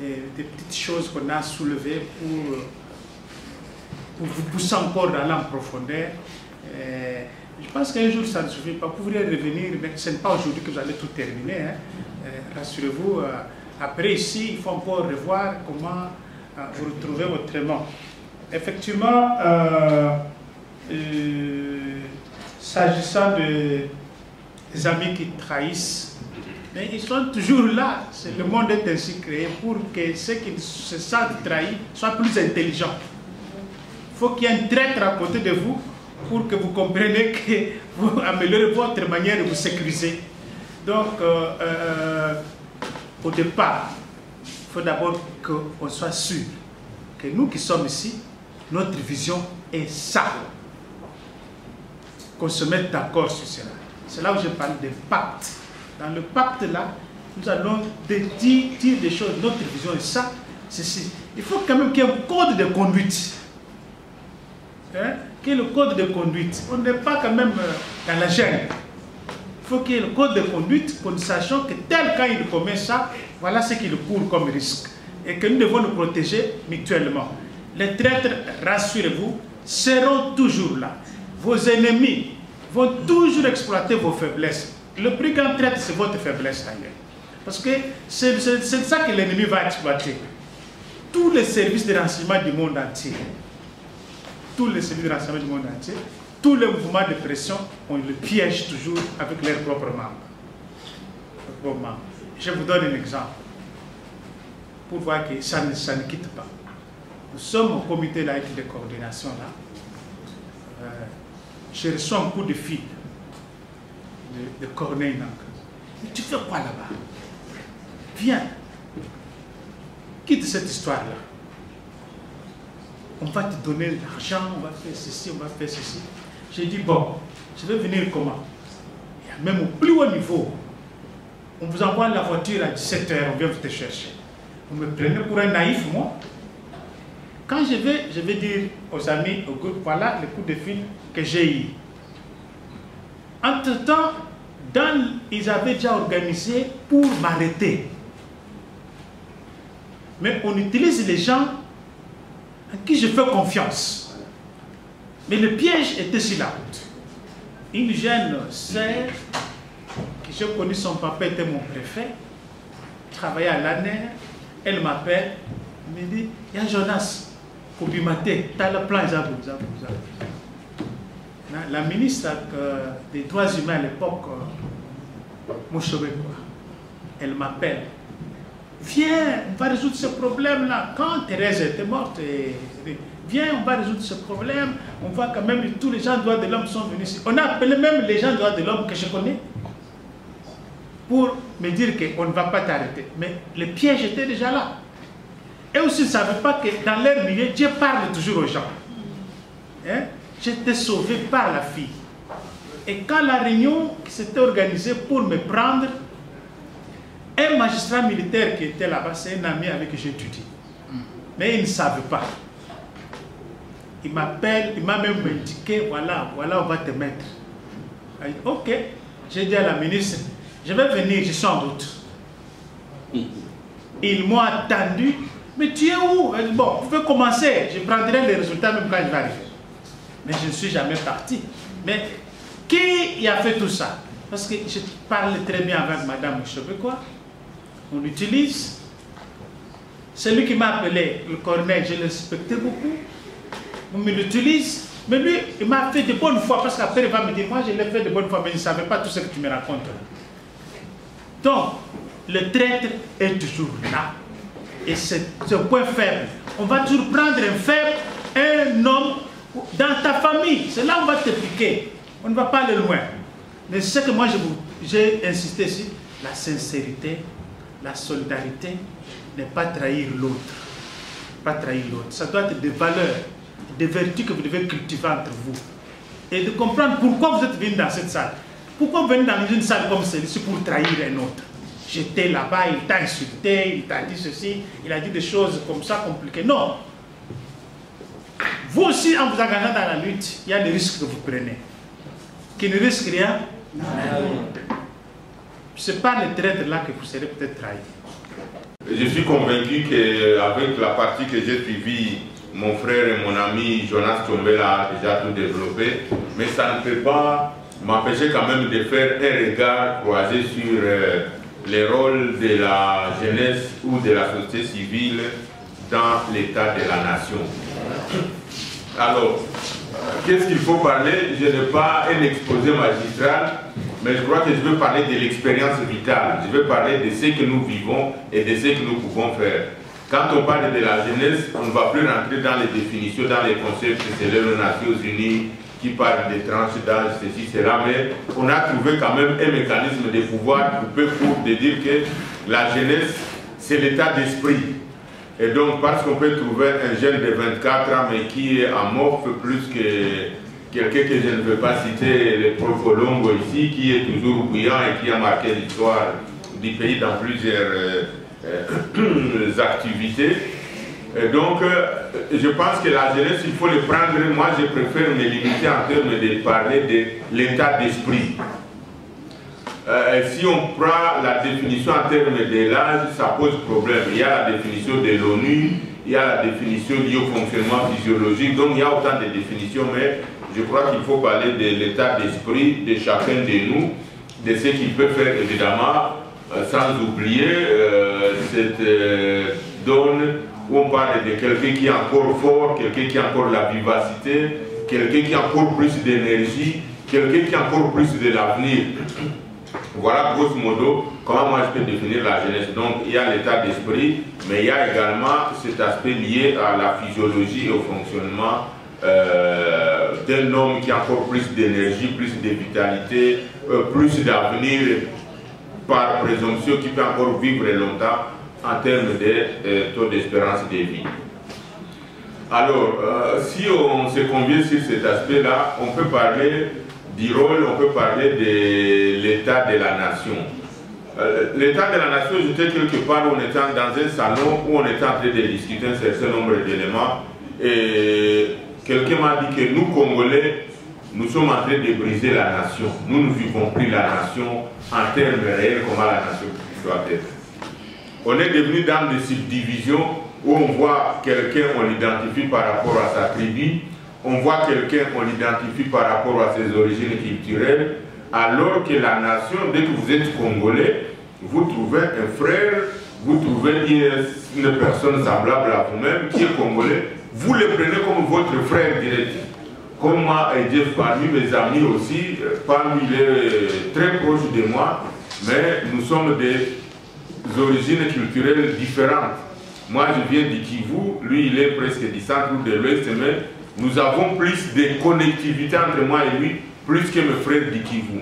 et des petites choses qu'on a soulevées pour vous pousser encore dans la profondeur. Je pense qu'un jour, ça ne suffit pas. Vous pourrez revenir, mais ce n'est pas aujourd'hui que vous allez tout terminer. Hein. Rassurez-vous, après ici, il faut encore revoir comment vous retrouvez votre aimant. Effectivement, s'agissant des amis qui trahissent, mais ils sont toujours là. Le monde est ainsi créé pour que ceux qui se sentent trahis soient plus intelligents. Il faut qu'il y ait un traître à côté de vous pour que vous compreniez que vous améliorez votre manière de vous sécuriser. Donc, au départ, il faut d'abord qu'on soit sûr que nous qui sommes ici, notre vision est ça. Qu'on se mette d'accord sur cela. C'est là où je parle de pacte. Dans le pacte là, nous allons dire des choses. Notre vision est ça, ceci. Il faut quand même qu'il y ait un code de conduite. Hein? Qu'il y ait le code de conduite. On n'est pas quand même dans la gêne. Il faut qu'il y ait le code de conduite pour nous sachions que tel quand il commet ça, voilà ce qu'il court comme risque. Et que nous devons nous protéger mutuellement. Les traîtres, rassurez-vous, seront toujours là. Vos ennemis vont toujours exploiter vos faiblesses. Le brigand traite, c'est votre faiblesse d'ailleurs. Parce que c'est ça que l'ennemi va exploiter. Tous les services de renseignement du monde entier, tous les services de renseignement du monde entier, tous les mouvements de pression, on le piège toujours avec leurs propres membres. Je vous donne un exemple pour voir que ça ne quitte pas. Nous sommes au comité de coordination là. Je reçois un coup de fil de Corneille Nanka. Mais tu fais quoi là-bas? Viens. Quitte cette histoire-là. On va te donner de l'argent, on va faire ceci, on va faire ceci. J'ai dit, bon, je vais venir comment? Et même au plus haut niveau, on vous envoie la voiture à 17 h, on vient vous te chercher. Vous me prenez pour un naïf, moi? Quand je vais dire aux amis, au groupe, voilà le coup de fil que j'ai eu. Entre-temps, ils avaient déjà organisé pour m'arrêter. Mais on utilise les gens à qui je fais confiance. Mais le piège était sur la route. Une jeune sœur, que j'ai connu, son papa était mon préfet, travaillait à l'ANER, elle m'appelle, elle me dit, il y a Jonas. Koubimate, tu as le plan, la ministre des droits humains à l'époque, elle m'appelle. Viens, on va résoudre ce problème-là. Quand Thérèse était morte, viens, on va résoudre ce problème. On voit quand même que tous les gens des droits de l'homme sont venus ici. On a appelé même les gens des droits de l'homme que je connais pour me dire qu'on ne va pas t'arrêter. Mais le piège était déjà là. Et aussi, ne savaient pas que dans leur milieu, Dieu parle toujours aux gens. Hein? J'étais sauvé par la fille. Et quand la réunion s'était organisée pour me prendre, un magistrat militaire qui était là-bas, c'est un ami avec qui j'étudie. Mais il ne savait pas. Il m'appelle, il m'a même indiqué, voilà, on va te mettre. Dit, ok, j'ai dit à la ministre, je vais venir, je suis en route. Ils m'ont attendu. Mais tu es où? Bon, vous pouvez commencer, je prendrai les résultats même quand je vais arriver. Mais je ne suis jamais parti. Mais qui a fait tout ça? Parce que je parle très bien avec Madame Chebekwa. on l'utilise. Celui qui m'a appelé, le colonel, je le respectais beaucoup. On me l'utilise. Mais lui, il m'a fait de bonne foi, parce qu'après, il va me dire, moi, je l'ai fait de bonne foi, mais je ne savais pas tout ce que tu me racontes. Donc, le traître est toujours là. Et c'est un point faible. On va toujours prendre un faible, un homme, dans ta famille. C'est là où on va te piquer. On ne va pas aller loin. Mais c'est ce que moi, j'ai insisté ici, la sincérité, la solidarité, ne pas trahir l'autre. Pas trahir l'autre. Ça doit être des valeurs, des vertus que vous devez cultiver entre vous. Et de comprendre pourquoi vous êtes venu dans cette salle. Pourquoi vous venez dans une salle comme celle-ci pour trahir un autre? J'étais là-bas, il t'a insulté, il t'a dit ceci, il a dit des choses comme ça compliquées. Non. Vous aussi, en vous engageant dans la lutte, il y a des risques que vous prenez. Qui ne risquent rien. Ce n'est pas le traître là que vous serez peut-être trahi. Je suis convaincu qu'avec la partie que j'ai suivie, mon frère et mon ami Jonas Tchombela a déjà tout développé, mais ça ne peut pas m'empêcher quand même de faire un regard croisé sur les rôles de la jeunesse ou de la société civile dans l'état de la nation. Alors, qu'est-ce qu'il faut parler? Je n'ai pas un exposé magistral, mais je crois que je veux parler de l'expérience vitale. Je veux parler de ce que nous vivons et de ce que nous pouvons faire. Quand on parle de la jeunesse, on ne va plus rentrer dans les définitions, dans les concepts que c'est les Nations Unies qui parlent des tranches d'âge, ceci, cela, mais on a trouvé quand même un mécanisme de pouvoir coupé pour de dire que la jeunesse, c'est l'état d'esprit. Et donc, parce qu'on peut trouver un jeune de 24 ans, mais qui est amorphe plus que quelqu'un que je ne veux pas citer, le prof Colombo ici, qui est toujours bouillant et qui a marqué l'histoire du pays dans plusieurs activités. Et donc, je pense que la jeunesse, il faut le prendre. Moi, je préfère me limiter en termes de parler de l'état d'esprit. Si on prend la définition en termes de l'âge, ça pose problème. Il y a la définition de l'ONU, il y a la définition liée au fonctionnement physiologique, donc il y a autant de définitions, mais je crois qu'il faut parler de l'état d'esprit de chacun de nous, de ce qu'il peut faire évidemment, sans oublier cette donne où on parle de quelqu'un qui est encore fort, quelqu'un qui a encore la vivacité, quelqu'un qui a encore plus d'énergie, quelqu'un qui a encore plus de l'avenir. Voilà grosso modo comment moi je peux définir la jeunesse. Donc il y a l'état d'esprit, mais il y a également cet aspect lié à la physiologie et au fonctionnement d'un homme qui a encore plus d'énergie, plus de vitalité, plus d'avenir par présomption, qui peut encore vivre longtemps en termes de taux d'espérance de vie. Alors, si on se convient sur cet aspect-là, on peut parler du rôle, on peut parler de l'état de la nation. L'état de la nation, j'étais quelque part où on était dans un salon où on était en train de discuter un certain nombre d'éléments et quelqu'un m'a dit que nous, Congolais, nous sommes en train de briser la nation. Nous ne vivons plus la nation en termes réels, comment la nation doit être. On est devenu dans des subdivisions où on voit quelqu'un, on l'identifie par rapport à sa tribu, on voit quelqu'un, on l'identifie par rapport à ses origines culturelles, alors que la nation, dès que vous êtes Congolais, vous trouvez un frère, vous trouvez une personne semblable à vous-même qui est Congolais, vous le prenez comme votre frère direct. Comme moi et Jeff, parmi mes amis aussi, parmi les très proches de moi, mais nous sommes des origines culturelles différentes. Moi je viens du Kivu, lui il est presque du centre ou de l'ouest, mais nous avons plus de connectivité entre moi et lui, plus que mes frères du Kivu.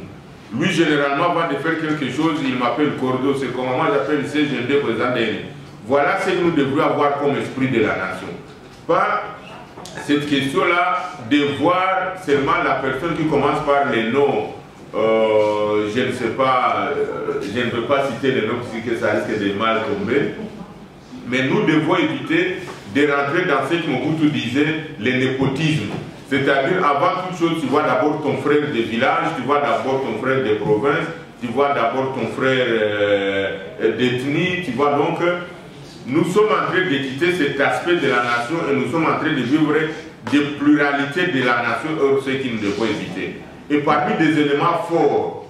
Lui généralement avant de faire quelque chose, il m'appelle Cordo, c'est comme moi j'appelle CGD président d'Aîné. Voilà ce que nous devrions avoir comme esprit de la nation. Pas cette question-là de voir seulement la personne qui commence par les noms. Je ne sais pas, je ne veux pas citer les noms parce que ça risque de mal tomber. Mais nous devons éviter de rentrer dans ce que Mobutu disait, le népotisme. C'est-à-dire, avant toute chose, tu vois d'abord ton frère de village, tu vois d'abord ton frère de province, tu vois d'abord ton frère d'ethnie, tu vois donc... Nous sommes en train de quitter cet aspect de la nation et nous sommes en train de vivre des pluralités de la nation, ce qui nous devons éviter. Et parmi des éléments forts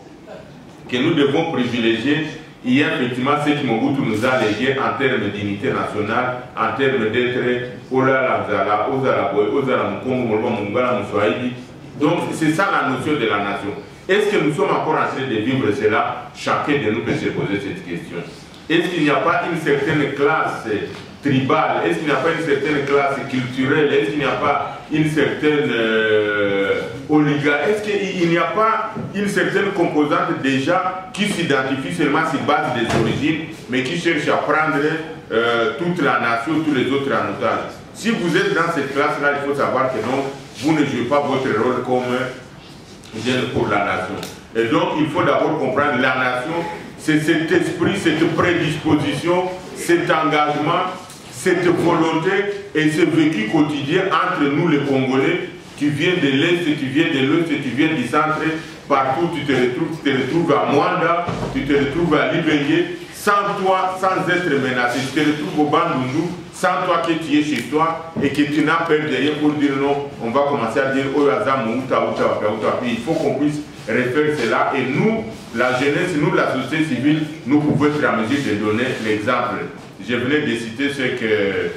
que nous devons privilégier, il y a effectivement ce que Mobutu nous a légué en termes d'unité nationale, en termes d'être Ola Ozala Mukongo, Mungala Moussouaïdi. Donc c'est ça la notion de la nation. Est-ce que nous sommes encore en train de vivre cela? Chacun de nous peut se poser cette question. Est-ce qu'il n'y a pas une certaine classe tribale? Est-ce qu'il n'y a pas une certaine classe culturelle? Est-ce qu'il n'y a pas une certaine oligarchie? Est-ce qu'il n'y a pas une certaine composante déjà qui s'identifie seulement sur base des origines, mais qui cherche à prendre toute la nation, tous les autres en otage? Si vous êtes dans cette classe-là, il faut savoir que non, vous ne jouez pas votre rôle comme jeune pour la nation. Et donc, il faut d'abord comprendre la nation, c'est cet esprit, cette prédisposition, cet engagement, cette volonté et ce vécu quotidien entre nous les Congolais. Tu viens de l'Est, tu viens de l'Ouest, tu viens du centre, partout tu te retrouves à Mwanda, tu te retrouves à Libérie, sans toi, sans être menacé, tu te retrouves au Bandundu, sans toi que tu es chez toi et que tu n'as peur de rien pour dire non, on va commencer à dire oh il faut qu'on puisse refaire cela et nous, la jeunesse, nous, la société civile, nous pouvons être en mesure de donner l'exemple. Je venais de citer ce que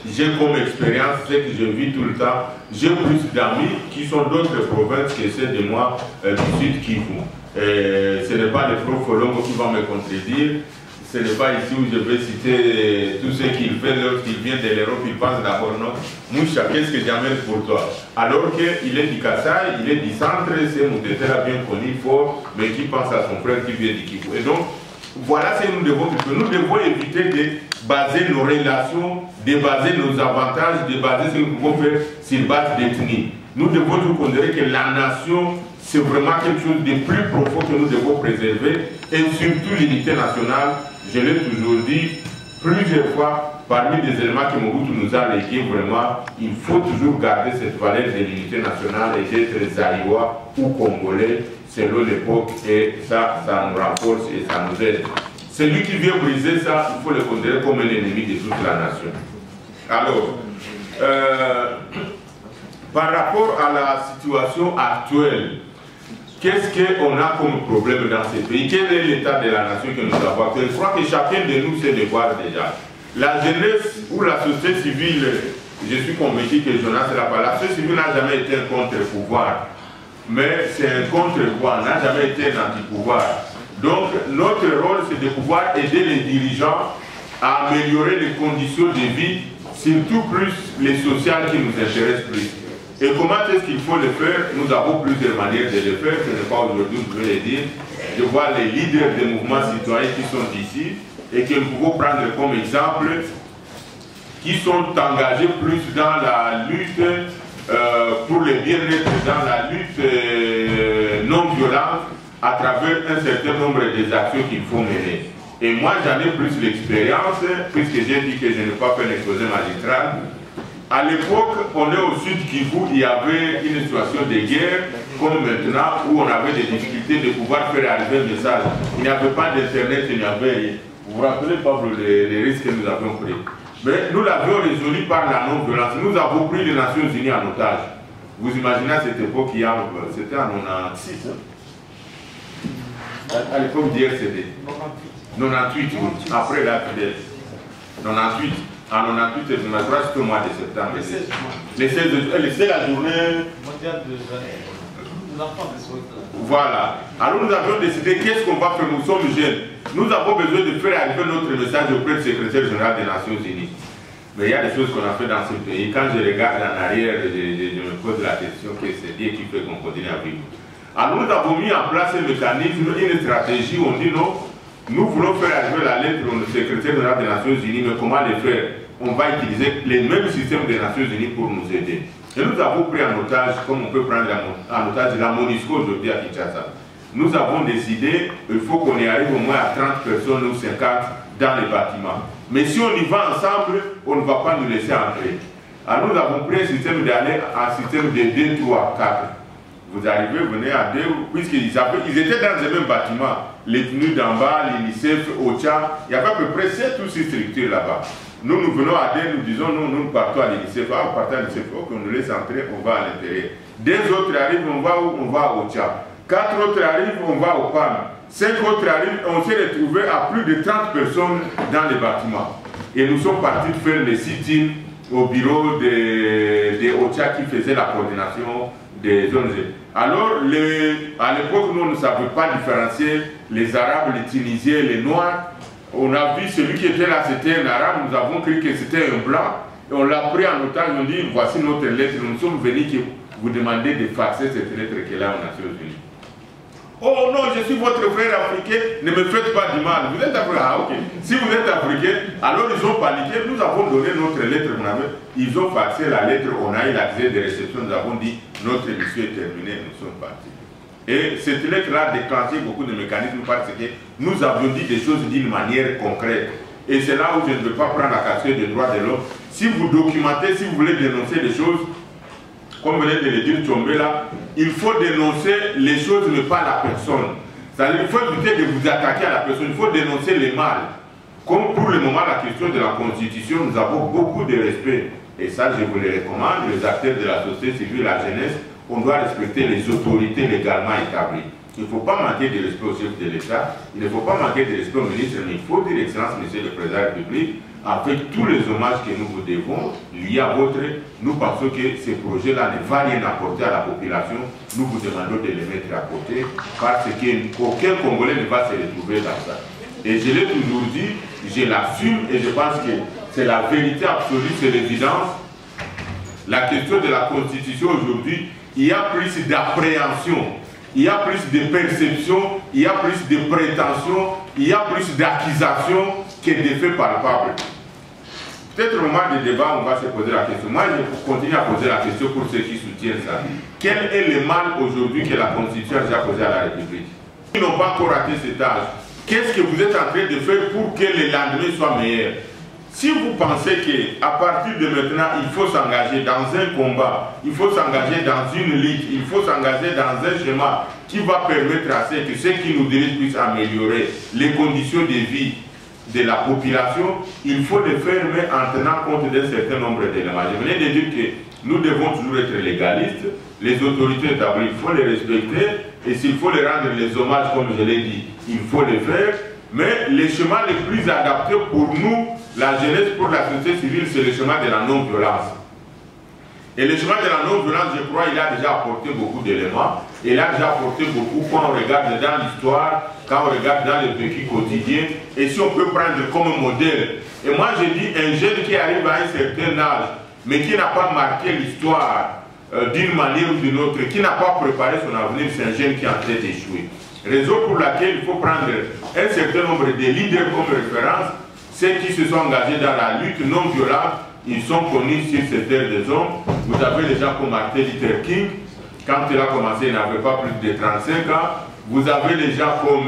j'ai comme expérience, ce que je vis tout le temps. J'ai plus d'amis qui sont d'autres provinces que celles de moi du Sud Kivu. Ce n'est pas le prof Longo qui va me contredire. Ce n'est pas ici où je vais citer tout ce qu'il fait lorsqu'il vient de l'Europe. Il pense d'abord non. Moucha, qu'est-ce que j'amène pour toi? Alors qu'il est du Kassai, il est du centre, c'est Moutetela bien connu, fort, mais qui pense à son frère qui vient du Kivu. Et donc, voilà ce que nous devons faire. Nous devons éviter de baser nos relations, de baser nos avantages, de baser ce que nous pouvons faire sur base d'ethnie. Nous devons nous considérer que la nation, c'est vraiment quelque chose de plus profond que nous devons préserver et surtout l'unité nationale. Je l'ai toujours dit plusieurs fois, parmi les éléments que Mobutu nous a légués, vraiment, il faut toujours garder cette valeur de l'unité nationale et d'être Zaïwa ou Congolais selon l'époque et ça nous renforce et ça nous aide. Celui qui vient briser ça, il faut le considérer comme un ennemi de toute la nation. Alors, par rapport à la situation actuelle, qu'est-ce qu'on a comme problème dans ces pays? Quel est l'état de la nation que nous avons? Je crois que chacun de nous sait le voir déjà. La jeunesse ou la société civile, je suis convaincu que Jonas l'a pas. La société civile n'a jamais été un contre-pouvoir, mais c'est un contre-pouvoir, n'a jamais été un anti-pouvoir. Donc notre rôle, c'est de pouvoir aider les dirigeants à améliorer les conditions de vie, surtout plus les sociales qui nous intéressent plus. Et comment est-ce qu'il faut le faire? Nous avons plusieurs manières de le faire, ce n'est pas aujourd'hui que je vais le dire. Je vois les leaders des mouvements citoyens qui sont ici et que nous pouvons prendre comme exemple, qui sont engagés plus dans la lutte pour le bien-être, dans la lutte non violente, à travers un certain nombre des actions qu'il faut mener. Et moi, j'en ai plus l'expérience, puisque j'ai dit que je n'ai pas fait l'exposé magistral. À l'époque, on est au sud Kivu, il y avait une situation de guerre, comme maintenant, où on avait des difficultés de pouvoir faire arriver un message. Il n'y avait pas d'internet, il n'y avait rien. Vous vous rappelez, Pablo, les risques que nous avions pris. Mais nous l'avions résolu par la non-violence. Nous avons pris les Nations Unies en otage. Vous imaginez à cette époque, c'était en 96. À l'époque d'IRCD. 98, après la FDS. 98. En 98, c'était au mois de septembre. C'est la journée mondiale de l'enfant. Voilà. Alors nous avons décidé qu'est-ce qu'on va faire. Nous sommes jeunes. Nous avons besoin de faire arriver notre message auprès du secrétaire général des Nations Unies. Mais il y a des choses qu'on a fait dans ce pays. Quand je regarde en arrière, je me pose la question que c'est Dieu qui fait qu'on continue à vivre. Alors nous avons mis en place un mécanisme, une stratégie. On dit non. Nous voulons faire arriver la lettre au secrétaire général des Nations Unies, mais comment le faire? On va utiliser les mêmes systèmes des Nations Unies pour nous aider. Et nous avons pris en otage, comme on peut prendre en otage la MONUSCO aujourd'hui à Kinshasa. Nous avons décidé qu'il faut qu'on y arrive au moins à 30 personnes ou 50 dans les bâtiments. Mais si on y va ensemble, on ne va pas nous laisser entrer. Alors nous avons pris un système d'aller en système de 2, 3, 4. Vous arrivez, venez à 2, puisqu'ils étaient dans le même bâtiment. Les tenues d'en bas, l'UNICEF, OCHA, il y avait à peu près 7 ou 6 structures là-bas. Nous venons à 2, nous disons, nous partons à l'UNICEF. Ah, on part à l'UNICEF, ok, on nous laisse entrer, on va à l'intérieur. 2 autres arrivent, on va où? On va à OCHA. 4 autres arrivent, on va au PAM. 5 autres arrivent, on s'est retrouvé à plus de 30 personnes dans les bâtiments. Et nous sommes partis faire le sit-in au bureau de OCHA qui faisait la coordination des zones. Alors, à l'époque, nous ne savions pas différencier les Arabes, les Tunisiens, les Noirs. On a vu celui qui était là, c'était un Arabe, nous avons cru que c'était un Blanc. Et on l'a pris en otage, on dit, voici notre lettre, nous sommes venus que vous demandez de faxer cette lettre qu'elle a aux Nations Unies. Oh non, je suis votre frère africain, ne me faites pas du mal. Vous êtes africain, ah ok. Si vous êtes africain, alors ils ont paniqué, nous avons donné notre lettre, ils ont faxé la lettre, on a eu l'accès de réception, nous avons dit, notre mission est terminée, nous sommes partis. Et cette lettre-là a déclenché beaucoup de mécanismes parce que nous avions dit des choses d'une manière concrète. Et c'est là où je ne veux pas prendre la casquette des droits de l'homme. Si vous documentez, si vous voulez dénoncer des choses, comme venait de le dire Tchombe là, il faut dénoncer les choses mais pas la personne. C'est-à-dire qu'il faut éviter de vous attaquer à la personne, il faut dénoncer les mal. Comme pour le moment la question de la Constitution, nous avons beaucoup de respect. Et ça je vous le recommande, les acteurs de la société civile, la jeunesse, on doit respecter les autorités légalement établies. Il ne faut pas manquer de respect au chef de l'État, il ne faut pas manquer de respect au ministre, mais il faut dire Excellence, Monsieur le Président de la République, avec tous les hommages que nous vous devons, liés à votre, nous pensons que ces projets-là ne vont rien apporter à la population. Nous vous demandons de les mettre à côté parce qu'aucun Congolais ne va se retrouver dans ça. Et je l'ai toujours dit, je l'assume et je pense que c'est la vérité absolue, c'est l'évidence. La question de la Constitution aujourd'hui, il y a plus d'appréhension, il y a plus de perception, il y a plus de prétention, il y a plus d'accusations que de faits palpables. Peut-être au moment des débats, on va se poser la question. Moi, je continue à poser la question pour ceux qui soutiennent ça. Quel est le mal aujourd'hui que la Constitution a déjà posé à la République? Ils n'ont pas encore raté cet âge. Qu'est-ce que vous êtes en train de faire pour que le lendemain soit meilleur? Si vous pensez qu'à partir de maintenant, il faut s'engager dans un combat, il faut s'engager dans une lutte, il faut s'engager dans un schéma qui va permettre à ce que ceux qui nous dirigent puissent améliorer les conditions de vie de la population, il faut le faire, mais en tenant compte d'un certain nombre d'éléments. Je venais de dire que nous devons toujours être légalistes, les autorités établies, il faut les respecter, et s'il faut les rendre les hommages, comme je l'ai dit, il faut les faire, mais le chemin le plus adapté pour nous, la jeunesse, pour la société civile, c'est le chemin de la non-violence. Et le chemin de la non-violence, je crois, il a déjà apporté beaucoup d'éléments. Il a déjà apporté beaucoup quand on regarde dans l'histoire, quand on regarde dans le vécu quotidien. Et si on peut prendre comme modèle. Et moi, je dis, un jeune qui arrive à un certain âge, mais qui n'a pas marqué l'histoire d'une manière ou d'une autre, qui n'a pas préparé son avenir, c'est un jeune qui est en train d'échouer. Raison pour laquelle il faut prendre un certain nombre de leaders comme référence, ceux qui se sont engagés dans la lutte non violente, ils sont connus sur cette terre des hommes. Vous avez des gens comme Martin Luther King, quand il a commencé, il n'avait pas plus de 35 ans. Vous avez des gens comme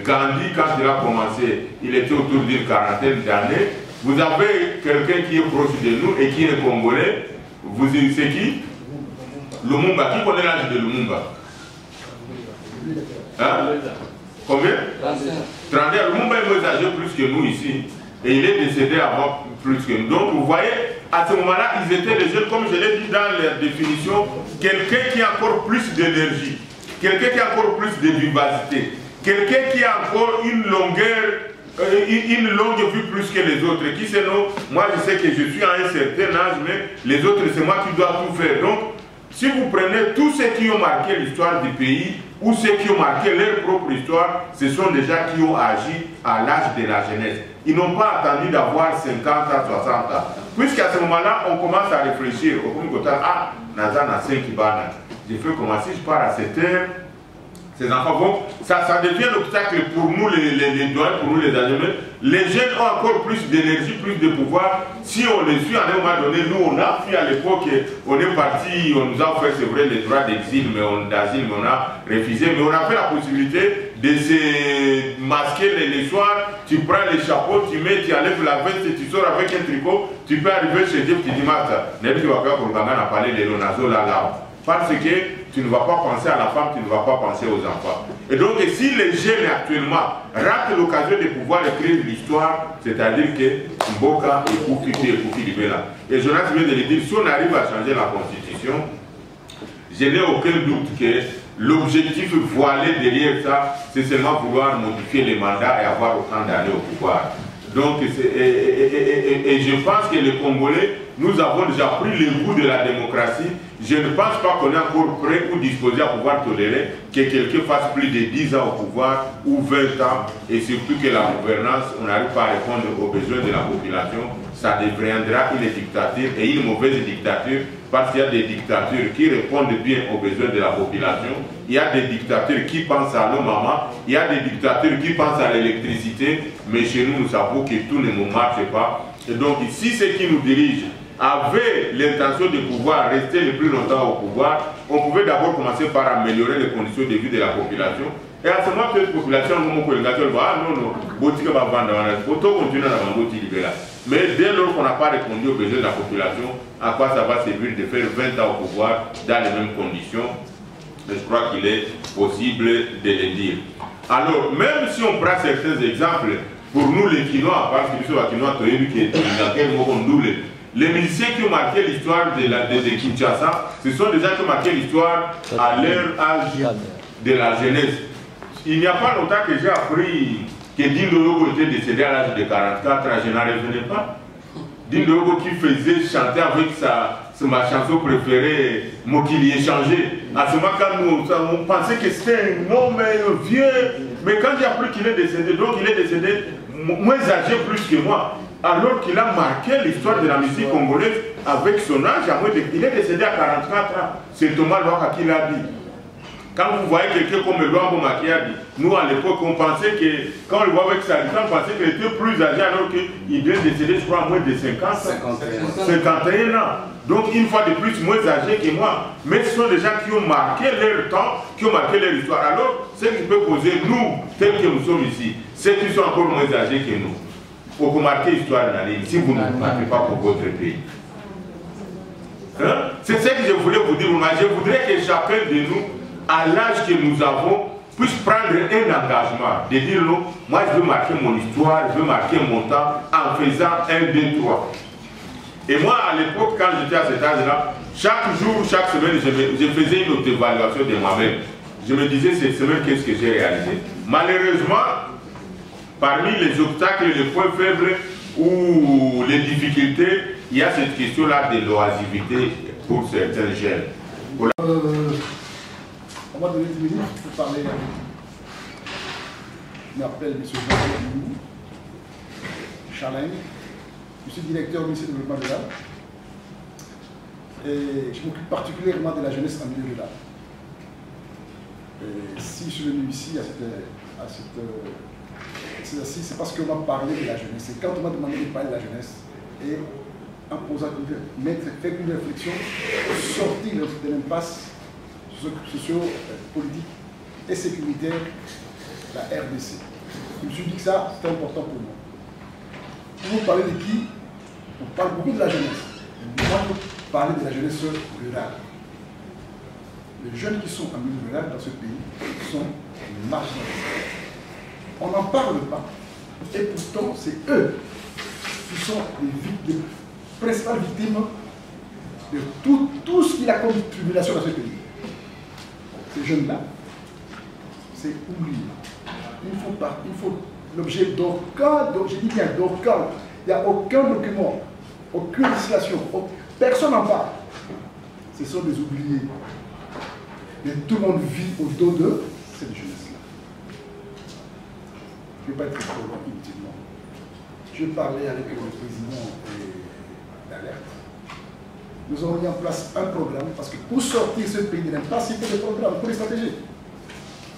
Gandhi, quand il a commencé, il était autour d'une quarantaine d'années. Vous avez quelqu'un qui est proche de nous et qui est congolais. Vous c'est qui? Lumumba. Qui connaît l'âge de Lumumba? Hein? Combien? 31. Lumumba est moins âgé plus que nous ici. Et il est décédé avant plus que nous. Donc vous voyez, à ce moment-là, ils étaient des jeunes, comme je l'ai dit dans la définition, quelqu'un qui a encore plus d'énergie, quelqu'un qui a encore plus de vivacité, quelqu'un qui a encore une longue vue plus que les autres. Qui c'est nous? Moi je sais que je suis à un certain âge, mais les autres c'est moi qui dois tout faire. Donc, si vous prenez tous ceux qui ont marqué l'histoire du pays, ou ceux qui ont marqué leur propre histoire, ce sont des gens qui ont agi à l'âge de la jeunesse. Ils n'ont pas attendu d'avoir 50 ans, 60 ans. Puisqu'à ce moment-là, on commence à réfléchir. Ah, Nazan a 5 bananes. Je fais comment si je pars à cette heure, ces enfants vont. Ça devient l'obstacle pour nous, les doyens, pour nous, les âgés. Les jeunes ont encore plus d'énergie, plus de pouvoir. Si on les suit à un moment donné, nous, on a fui à l'époque, on est parti, on nous a offert, c'est vrai, les droits d'exil, mais on a refusé. Mais on a fait la possibilité de se masquer les soirs. Tu prends les chapeaux, tu mets, tu enlèves la veste, tu sors avec un tricot, tu peux arriver chez Dieu, tu dis, Martha, n'est-ce pas pour Ganga parler de l'onazo là. Parce que tu ne vas pas penser à la femme, tu ne vas pas penser aux enfants. Et donc, si les jeunes actuellement ratent l'occasion de pouvoir écrire l'histoire, c'est-à-dire que Mboka et Koufi Libela. Et Jonas vient de le dire, si on arrive à changer la Constitution, je n'ai aucun doute que l'objectif voilé derrière ça, c'est seulement vouloir modifier les mandats et avoir autant d'années au pouvoir. Donc, et je pense que les Congolais, nous avons déjà pris le goût de la démocratie. Je ne pense pas qu'on est encore prêt ou disposé à pouvoir tolérer que quelqu'un fasse plus de 10 ans au pouvoir ou 20 ans, et surtout que la gouvernance, on n'arrive pas à répondre aux besoins de la population. Ça deviendra une dictature, et une mauvaise dictature, parce qu'il y a des dictatures qui répondent bien aux besoins de la population, il y a des dictatures qui pensent à nos mamans, il y a des dictatures qui pensent à l'électricité, mais chez nous, nous savons que tout ne marche pas. Et donc, si ceux qui nous dirigent avaient l'intention de pouvoir rester le plus longtemps au pouvoir, on pouvait d'abord commencer par améliorer les conditions de vie de la population. Et à ce moment, cette population, mais dès lors qu'on n'a pas répondu aux besoins de la population, à quoi ça va servir de faire 20 ans au pouvoir dans les mêmes conditions? Je crois qu'il est possible de le dire. Alors, même si on prend certains exemples, pour nous les Quinois, parce que nous sommes Quinois, les musiciens qui ont marqué l'histoire de Kinshasa, ce sont des gens qui ont marqué l'histoire à leur âge de la jeunesse. Il n'y a pas longtemps que j'ai appris que Dindo était décédé à l'âge de 44 ans, je n'en revenais pas. Dindo qui faisait chanter avec ma chanson préférée, Mokili échangé. À ce moment, quand on pensait que c'était un homme vieux, mais quand j'ai appris qu'il est décédé, donc il est décédé moins âgé plus que moi, alors qu'il a marqué l'histoire de la musique congolaise avec son âge, il est décédé à 44 ans. C'est Thomas Loaka qui l'a dit. Quand vous voyez quelqu'un comme Luambo Makiabi, nous à l'époque on pensait que, quand on le voit avec sa on pensait qu'il était plus âgé alors qu'il est décédé, je crois, à moins de 51 ans. Donc une fois de plus moins âgé que moi. Mais ce sont des gens qui ont marqué leur temps, qui ont marqué leur histoire. Alors, ce qui peut poser, nous, tels que nous sommes ici, ceux qui sont encore moins âgés que nous, pour vous marquer l'histoire de la ligne, si vous ne marquez pas pour votre pays. Hein? C'est ce que je voulais vous dire. Je voudrais que chacun de nous, à l'âge que nous avons, puisse prendre un engagement, de dire non, moi je veux marquer mon histoire, je veux marquer mon temps en faisant 1, 2, 3. Et moi à l'époque, quand j'étais à cet âge-là, chaque jour, chaque semaine, je faisais une auto-évaluation de moi-même. Je me disais cette semaine, qu'est-ce que j'ai réalisé? Malheureusement, parmi les obstacles, les points faibles ou les difficultés, il y a cette question-là de l'oisivité pour certains jeunes. On va donner 10 minutes pour parler. Je m'appelle M. Jean-Pierre Charlène. Je suis directeur du ministère du Développement rural. Et je m'occupe particulièrement de la jeunesse en milieu rural. Et si je suis venu ici à cette exercice, c'est parce qu'on m'a parlé de la jeunesse. Et quand on m'a demandé de parler de la jeunesse, et en posant faire une réflexion, sortir de l'impasse socio-politique et sécuritaire, la RDC. Je me suis dit que ça, c'était important pour moi. Pour vous parler de qui? On parle beaucoup de la jeunesse. Moi, je veux parler de la jeunesse rurale. Les jeunes qui sont en milieu rural dans ce pays sont marginalisés. On n'en parle pas. Et pourtant, c'est eux qui sont les principales victimes de tout ce qu'il a comme tribulation dans ce pays. Ces jeunes-là, c'est oublié. Il faut l'objet d'aucun, je dis bien d'aucun, il n'y a aucun document, aucune législation, personne n'en parle. Ce sont des oubliés. Mais tout le monde vit autour de cette jeunesse-là. Je ne vais pas être trop loin inutilement. Je parlais avec le président d'Alerte. Nous avons mis en place un programme, parce que pour sortir ce pays de l'impasse, il faut des programmes, il faut des stratégies. Il ne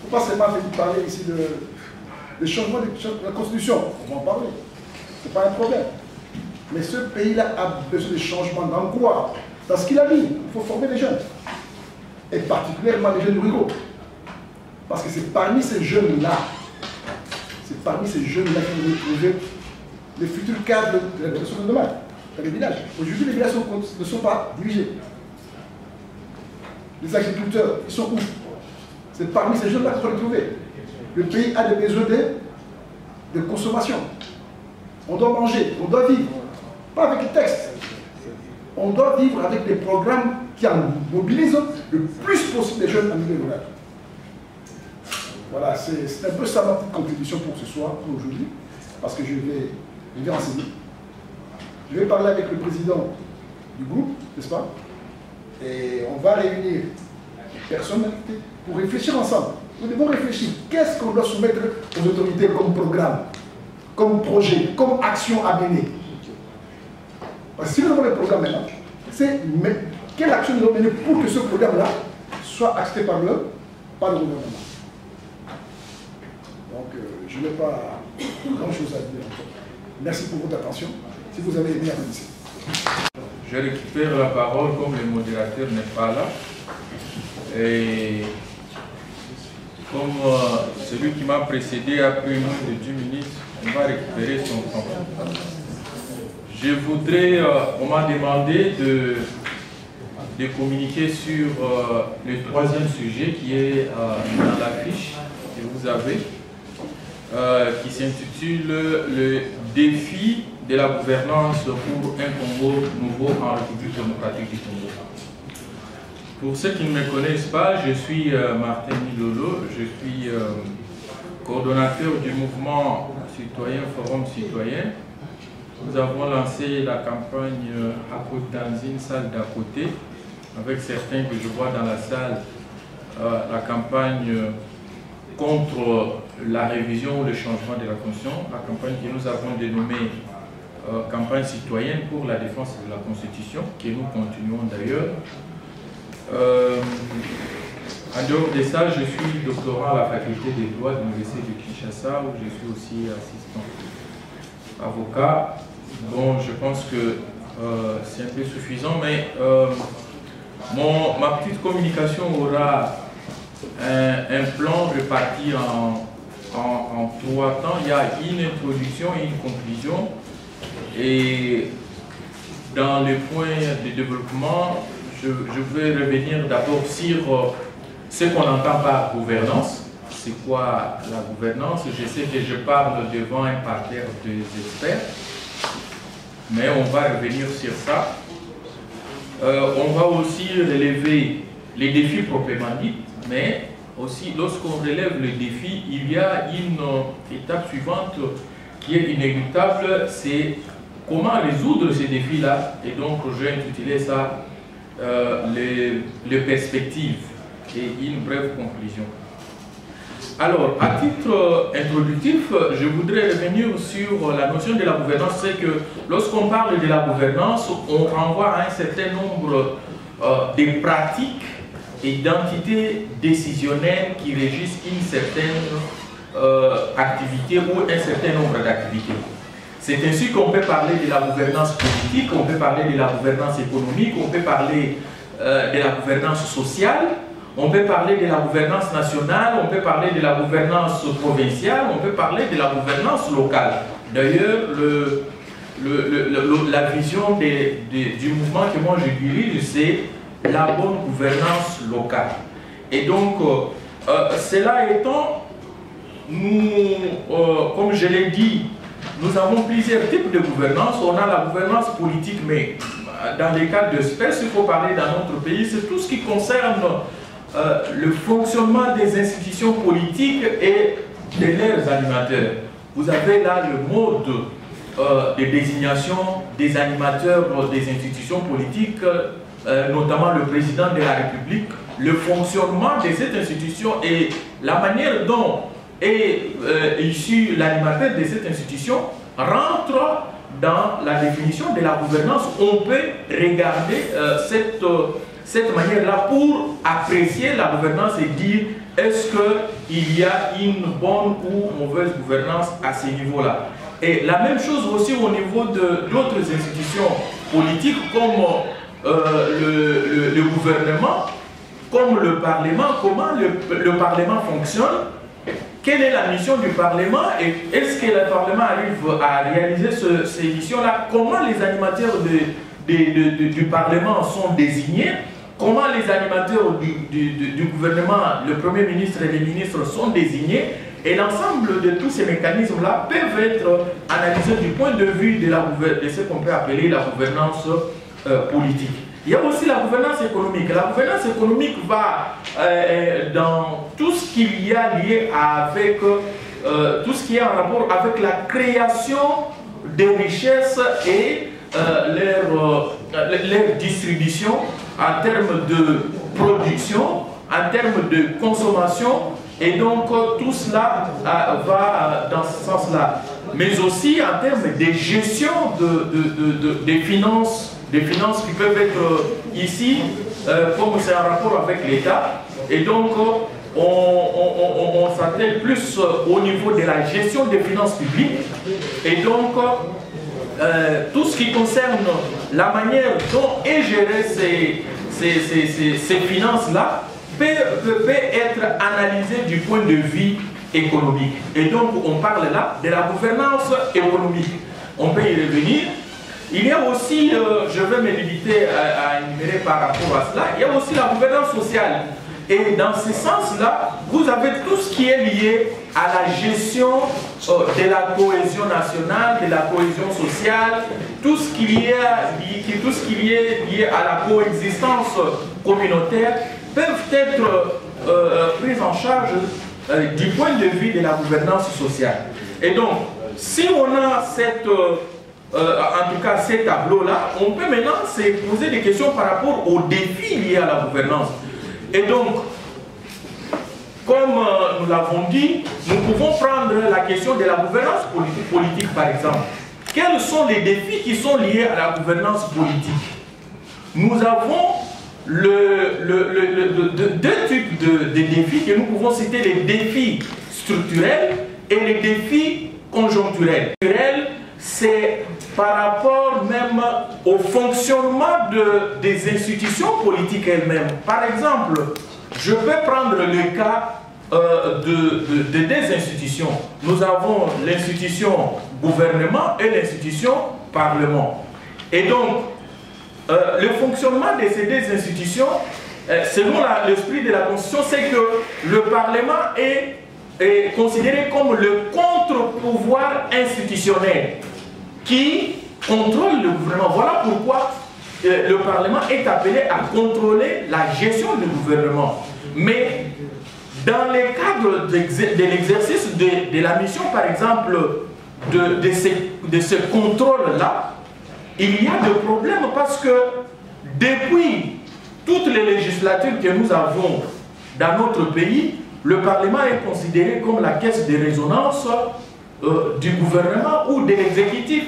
faut pas seulement parler ici de changement de la Constitution, on va en parler. Ce n'est pas un problème. Mais ce pays-là a besoin de changements d'emploi. Dans ce qu'il a dit, il faut former les jeunes. Et particulièrement les jeunes ruraux. Parce que c'est parmi ces jeunes-là, qu'on va trouver les futurs cadres de l'habitation de demain. Dans les villages. Aujourd'hui, les villages ne sont pas dirigés. Les agriculteurs, ils sont où? C'est parmi ces jeunes-là qu'il faut les trouver. Le pays a des besoins de consommation. On doit manger, on doit vivre. Pas avec les textes. On doit vivre avec des programmes qui en mobilisent le plus possible les jeunes en milieu rural. Voilà, c'est un peu ça ma petite contribution pour ce soir, pour aujourd'hui, parce que je vais enseigner. Je vais parler avec le président du groupe, n'est-ce pas? Et on va réunir les personnalités pour réfléchir ensemble. Nous devons réfléchir. Qu'est-ce qu'on doit soumettre aux autorités comme programme, comme projet, comme action à mener? Parce que si nous avons les programmes maintenant, c'est quelle action nous devons mener pour que ce programme-là soit accepté par le gouvernement. Donc, je n'ai pas grand-chose à dire encore. Merci pour votre attention. Si vous avez aimé, applaudissez. Je récupère la parole comme le modérateur n'est pas là. Et comme celui qui m'a précédé a pris moins de 10 minutes, on va récupérer son temps. Je voudrais, on m'a demandé de communiquer sur le troisième sujet qui est dans la fiche que vous avez, qui s'intitule le défi de la gouvernance pour un Congo nouveau en République démocratique du Congo. Pour ceux qui ne me connaissent pas, je suis Martin Milolo, je suis coordonnateur du mouvement citoyen Forum Citoyen. Nous avons lancé la campagne dans une salle d'à côté, avec certains que je vois dans la salle, la campagne contre la révision ou le changement de la Constitution, la campagne que nous avons dénommée campagne citoyenne pour la défense de la Constitution, que nous continuons d'ailleurs. En dehors de ça, je suis doctorant à la faculté des droits de l'Université de Kinshasa, où je suis aussi assistant avocat. Bon, je pense que c'est un peu suffisant, mais ma petite communication aura un plan réparti en 3 temps. Il y a une introduction et une conclusion. Et dans les points de développement, je vais revenir d'abord sur ce qu'on entend par gouvernance. C'est quoi la gouvernance? Je sais que je parle devant un parterre d'experts, mais on va revenir sur ça. On va aussi relever les défis proprement dits, mais aussi lorsqu'on relève les défis, il y a une étape suivante qui est inéluctable, c'est comment résoudre ces défis-là. Et donc j'ai intitulé ça les perspectives et une brève conclusion. Alors, à titre introductif, je voudrais revenir sur la notion de la gouvernance. C'est que lorsqu'on parle de la gouvernance, on renvoie à un certain nombre de pratiques et d'entités décisionnelles qui régissent une certaine activité ou un certain nombre d'activités. C'est ainsi qu'on peut parler de la gouvernance politique, on peut parler de la gouvernance économique, on peut parler de la gouvernance sociale, on peut parler de la gouvernance nationale, on peut parler de la gouvernance provinciale, on peut parler de la gouvernance locale. D'ailleurs, la vision du mouvement que moi je dirige, c'est la bonne gouvernance locale. Et donc, cela étant, nous, comme je l'ai dit, nous avons plusieurs types de gouvernance. On a la gouvernance politique, mais dans les cas d'espèces, il faut parler dans notre pays, c'est tout ce qui concerne le fonctionnement des institutions politiques et de leurs animateurs. Vous avez là le mode de désignation des animateurs des institutions politiques, notamment le président de la République, le fonctionnement de cette institution et la manière dont est issu l'animateur de cette institution rentre dans la définition de la gouvernance. On peut regarder cette manière-là pour apprécier la gouvernance et dire est-ce qu'il y a une bonne ou mauvaise gouvernance à ce niveau-là. Et la même chose aussi au niveau d'autres institutions politiques comme le gouvernement, comme le Parlement, comment le Parlement fonctionne, quelle est la mission du Parlement et est-ce que le Parlement arrive à réaliser ces missions-là, comment les animateurs du Parlement sont désignés, comment les animateurs du gouvernement, le Premier ministre et les ministres sont désignés, et l'ensemble de tous ces mécanismes-là peuvent être analysés du point de vue de ce qu'on peut appeler la gouvernance politique. Il y a aussi la gouvernance économique. La gouvernance économique va dans tout ce qu'il y a lié avec tout ce qui est en rapport avec la création des richesses et leur distribution en termes de production, en termes de consommation, et donc tout cela va dans ce sens-là. Mais aussi en termes de gestion des finances qui peuvent être ici, comme c'est en rapport avec l'État, et donc on s'attelle plus au niveau de la gestion des finances publiques, et donc tout ce qui concerne la manière dont est gérée ces finances-là peut être analysé du point de vue économique. Et donc on parle là de la gouvernance économique. On peut y revenir. Il y a aussi, je vais me limiter à énumérer par rapport à cela, il y a aussi la gouvernance sociale. Et dans ce sens-là, vous avez tout ce qui est lié à la gestion de la cohésion nationale, de la cohésion sociale, tout ce qui est lié à la coexistence communautaire peuvent être prises en charge du point de vue de la gouvernance sociale. Et donc, si on a en tout cas ces tableaux-là, on peut maintenant se poser des questions par rapport aux défis liés à la gouvernance. Et donc, comme nous l'avons dit, nous pouvons prendre la question de la gouvernance politique par exemple. Quels sont les défis qui sont liés à la gouvernance politique? Nous avons deux types de défis que nous pouvons citer, les défis structurels et les défis conjoncturels. C'est par rapport même au fonctionnement des institutions politiques elles-mêmes. Par exemple, je peux prendre le cas de deux institutions. Nous avons l'institution gouvernement et l'institution parlement. Et donc, le fonctionnement de ces deux institutions, selon l'esprit de la Constitution, c'est que le Parlement est considéré comme le contre-pouvoir institutionnel qui contrôle le gouvernement. Voilà pourquoi le Parlement est appelé à contrôler la gestion du gouvernement. Mais dans le cadre de l'exercice de la mission, par exemple, de ce contrôle-là, il y a des problèmes parce que depuis toutes les législatures que nous avons dans notre pays, le Parlement est considéré comme la caisse de résonance du gouvernement ou de l'exécutif.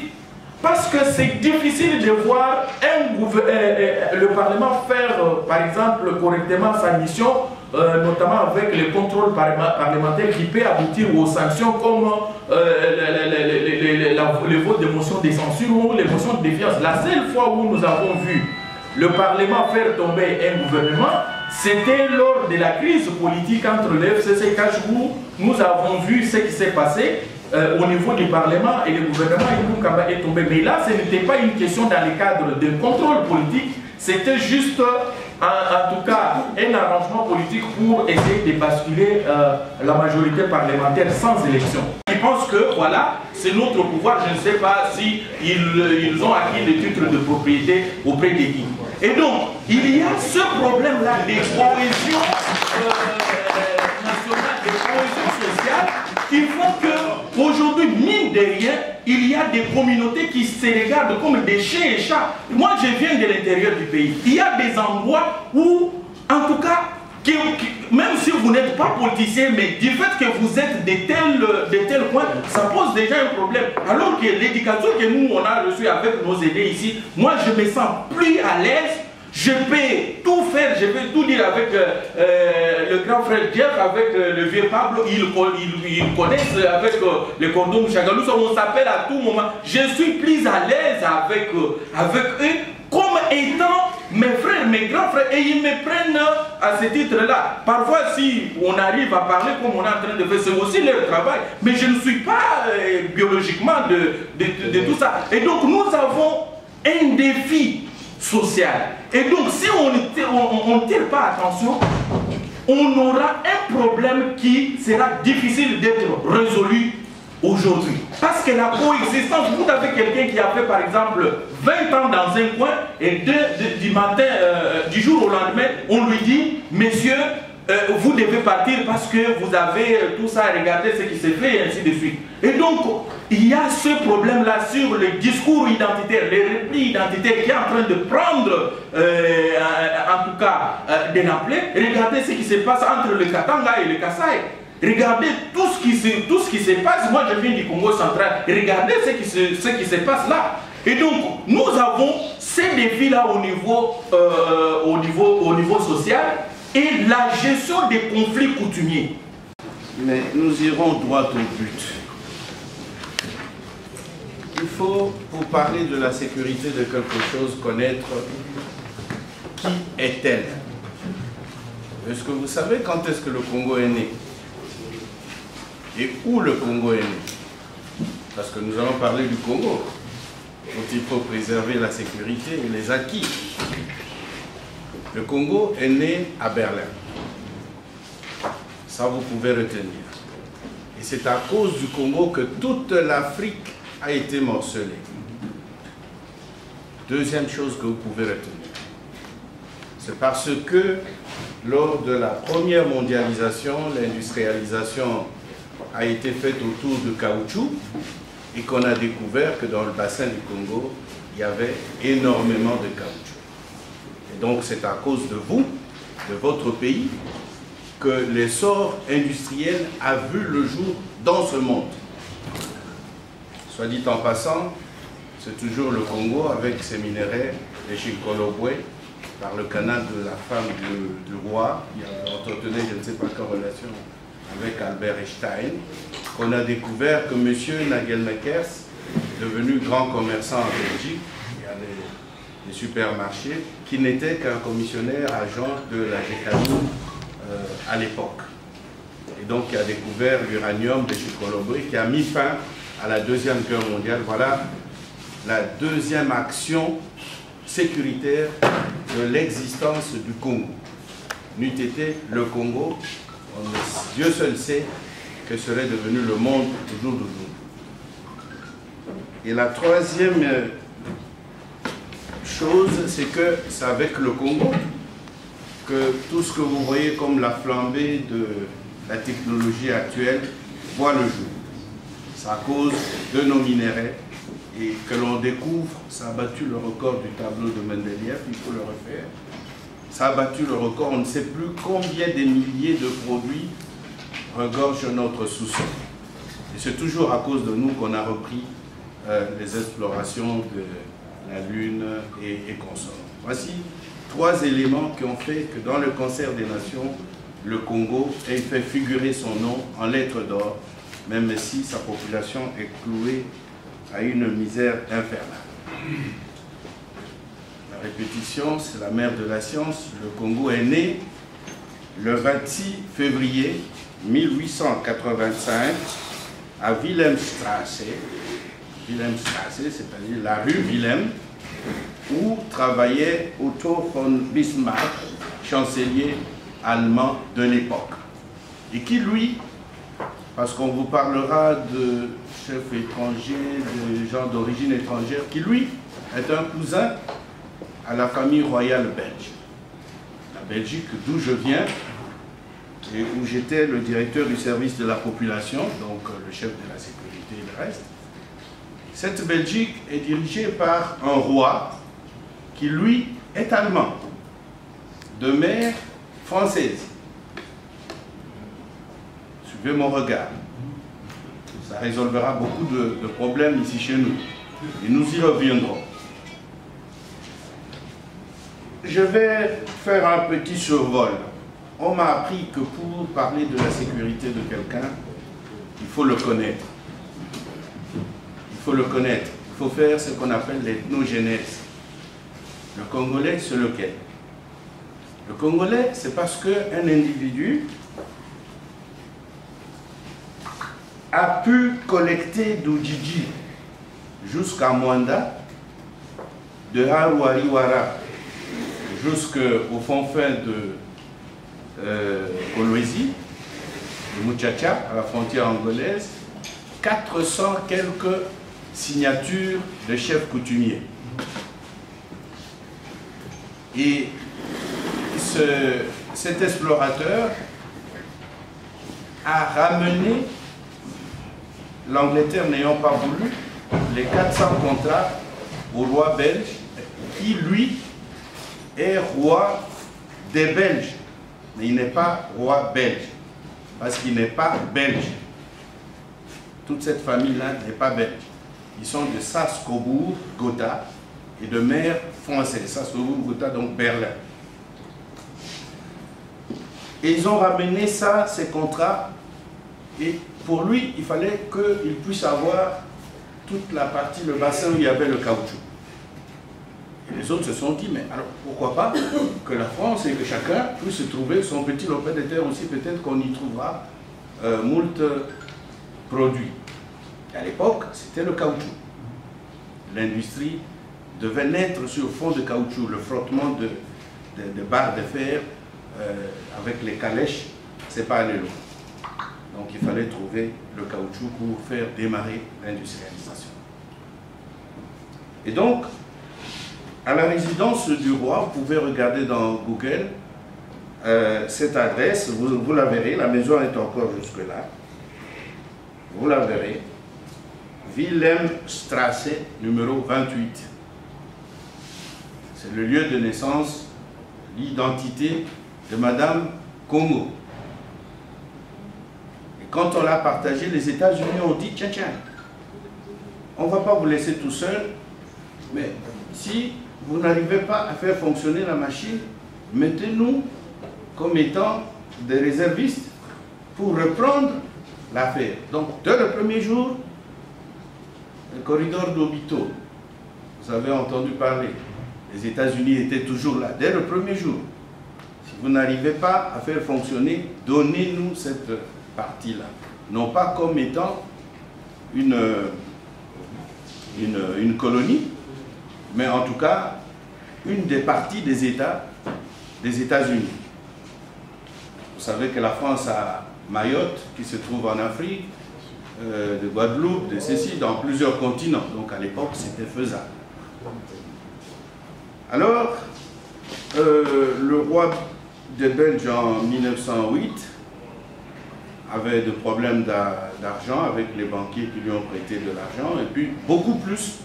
Parce que c'est difficile de voir le Parlement faire, par exemple, correctement sa mission, notamment avec les contrôles parlementaires qui peut aboutir aux sanctions comme le vote de motion de censure ou les motions de défiance. La seule fois où nous avons vu le Parlement faire tomber un gouvernement, c'était lors de la crise politique entre le FCC et Kachou. Nous avons vu ce qui s'est passé au niveau du Parlement et le gouvernement est tombé. Mais là, ce n'était pas une question dans le cadre de contrôle politique, c'était juste en tout cas un arrangement politique pour essayer de basculer la majorité parlementaire sans élection. Ils pensent que voilà, c'est notre pouvoir, je ne sais pas si ils ont acquis le titre de propriété auprès de qui. Et donc, il y a ce problème-là de cohésion nationale, de cohésion sociale, qui font qu'aujourd'hui, mine de rien, il y a des communautés qui se regardent comme des chiens et chats. Moi, je viens de l'intérieur du pays. Il y a des endroits où, en tout cas, même si vous n'êtes pas politicien, mais du fait que vous êtes de tel point, ça pose déjà un problème. Alors que l'éducation que nous, on a reçue avec nos aînés ici, moi, je me sens plus à l'aise. Je peux tout faire, je peux tout dire avec le grand frère Jeff, avec le vieux Pablo, ils connaissent avec le cordon Mouchagalou, on s'appelle à tout moment. Je suis plus à l'aise avec eux comme étant mes frères, mes grands frères, et ils me prennent à ce titre-là. Parfois, si on arrive à parler comme on est en train de faire, c'est aussi leur travail, mais je ne suis pas biologiquement de tout ça. Et donc, nous avons un défi social. Et donc, si on ne tire pas attention, on aura un problème qui sera difficile d'être résolu aujourd'hui. Parce que la coexistence, vous avez quelqu'un qui a fait par exemple 20 ans dans un coin et du matin, du jour au lendemain, on lui dit, messieurs, vous devez partir parce que vous avez tout ça, regardez ce qui s'est fait et ainsi de suite. Et donc, il y a ce problème-là sur le discours identitaire, le repli identitaire qui est en train de prendre, en tout cas, de l'ampleur. Regardez ce qui se passe entre le Katanga et le Kasaï. Regardez tout ce qui se passe. Moi, je viens du Congo central. Regardez ce qui se passe là. Et donc, nous avons ces défis-là au niveau social et la gestion des conflits coutumiers. Mais nous irons droit au but. Il faut, pour parler de la sécurité de quelque chose, connaître qui est-elle. Est-ce que vous savez quand est-ce que le Congo est né? Et où le Congo est né? Parce que nous allons parler du Congo, dont il faut préserver la sécurité et les acquis. Le Congo est né à Berlin. Ça, vous pouvez retenir. Et c'est à cause du Congo que toute l'Afrique a été morcelée. Deuxième chose que vous pouvez retenir, c'est parce que lors de la première mondialisation, l'industrialisation a été faite autour de caoutchouc et qu'on a découvert que dans le bassin du Congo, il y avait énormément de caoutchouc. Et donc c'est à cause de vous, de votre pays, que l'essor industriel a vu le jour dans ce monde. Soit dit en passant, c'est toujours le Congo avec ses minéraux, les Chikolobwe, par le canal de la femme du roi, qui entretenait je ne sais pas quelle relation avec Albert Einstein, qu'on a découvert que M. Nagelmakers, devenu grand commerçant en Belgique, il y a des supermarchés, qui n'était qu'un commissionnaire agent de la GKO à l'époque. Et donc qui a découvert l'uranium de Chikolobwe, qui a mis fin à la Deuxième Guerre mondiale. Voilà la deuxième action sécuritaire de l'existence du Congo. N'eût été le Congo, Dieu seul sait que serait devenu le monde au jour d'aujourd'hui. Et la troisième chose, c'est que c'est avec le Congo que tout ce que vous voyez comme la flambée de la technologie actuelle voit le jour. C'est à cause de nos minéraux et que l'on découvre, ça a battu le record du tableau de Mendeleïev, il faut le refaire. Ça a battu le record, on ne sait plus combien de milliers de produits regorgent notre sous-sol. Et c'est toujours à cause de nous qu'on a repris les explorations de la Lune et consorts. Voici 3 éléments qui ont fait que dans le concert des nations, le Congo ait fait figurer son nom en lettres d'or, même si sa population est clouée à une misère infernale. La répétition, c'est la mère de la science. Le Congo est né le 26 février 1885 à Wilhelmstrasse, c'est-à-dire la rue Wilhelm, où travaillait Otto von Bismarck, chancelier allemand de l'époque. Et qui, lui, parce qu'on vous parlera de chefs étrangers, de gens d'origine étrangère, qui, lui, est un cousin à la famille royale belge. La Belgique, d'où je viens, et où j'étais le directeur du service de la population, donc le chef de la sécurité et le reste. Cette Belgique est dirigée par un roi qui, lui, est allemand, de mère française. Suivez mon regard. Ça résolvera beaucoup de problèmes ici chez nous. Et nous y reviendrons. Je vais faire un petit survol. On m'a appris que pour parler de la sécurité de quelqu'un, il faut le connaître. Il faut le connaître. Il faut faire ce qu'on appelle l'ethnogénèse. Le Congolais, c'est lequel? Le Congolais, c'est parce qu'un individu a pu collecter d'Ujiji jusqu'à Mwanda, de Harouariwara jusqu'au fond fin de Kolwezi, de Muchacha, à la frontière angolaise, 400 quelques signatures de chefs coutumiers. Et cet explorateur a ramené, l'Angleterre n'ayant pas voulu, les 400 contrats au roi belge, qui lui est roi des Belges. Mais il n'est pas roi belge, parce qu'il n'est pas belge. Toute cette famille-là n'est pas belge. Ils sont de Saxe-Cobourg-Gotha et de mère française. Saxe-Cobourg-Gotha, donc Berlin. Et ils ont ramené ça, ces contrats, et pour lui, il fallait qu'il puisse avoir toute la partie, le bassin où il y avait le caoutchouc. Et les autres se sont dit, mais alors pourquoi pas que la France et que chacun puisse se trouver son petit lopin de terre aussi, peut-être qu'on y trouvera moult produits. Et à l'époque, c'était le caoutchouc. L'industrie devait naître sur fond de caoutchouc, le frottement de barres de fer avec les calèches, c'est pas allé loin. Donc il fallait trouver le caoutchouc pour faire démarrer l'industrialisation. Et donc, à la résidence du roi, vous pouvez regarder dans Google cette adresse, vous la verrez, la maison est encore jusque-là. Vous la verrez. Wilhelmstrasse, numéro 28. C'est le lieu de naissance, l'identité de Madame Congo. Et quand on l'a partagé, les États-Unis ont dit, tiens, on ne va pas vous laisser tout seul, mais si vous n'arrivez pas à faire fonctionner la machine, mettez-nous comme étant des réservistes pour reprendre l'affaire. Donc, dès le premier jour, le corridor d'Obito, vous avez entendu parler, les États-Unis étaient toujours là, dès le premier jour. Si vous n'arrivez pas à faire fonctionner, donnez-nous cette partie-là. Non pas comme étant une colonie, mais en tout cas, une des parties des États des États-Unis. Vous savez que la France a Mayotte, qui se trouve en Afrique, de Guadeloupe, de ceci, dans plusieurs continents. Donc à l'époque, c'était faisable. Alors, le roi des Belges en 1908 avait des problèmes d'argent avec les banquiers qui lui ont prêté de l'argent, et puis beaucoup plus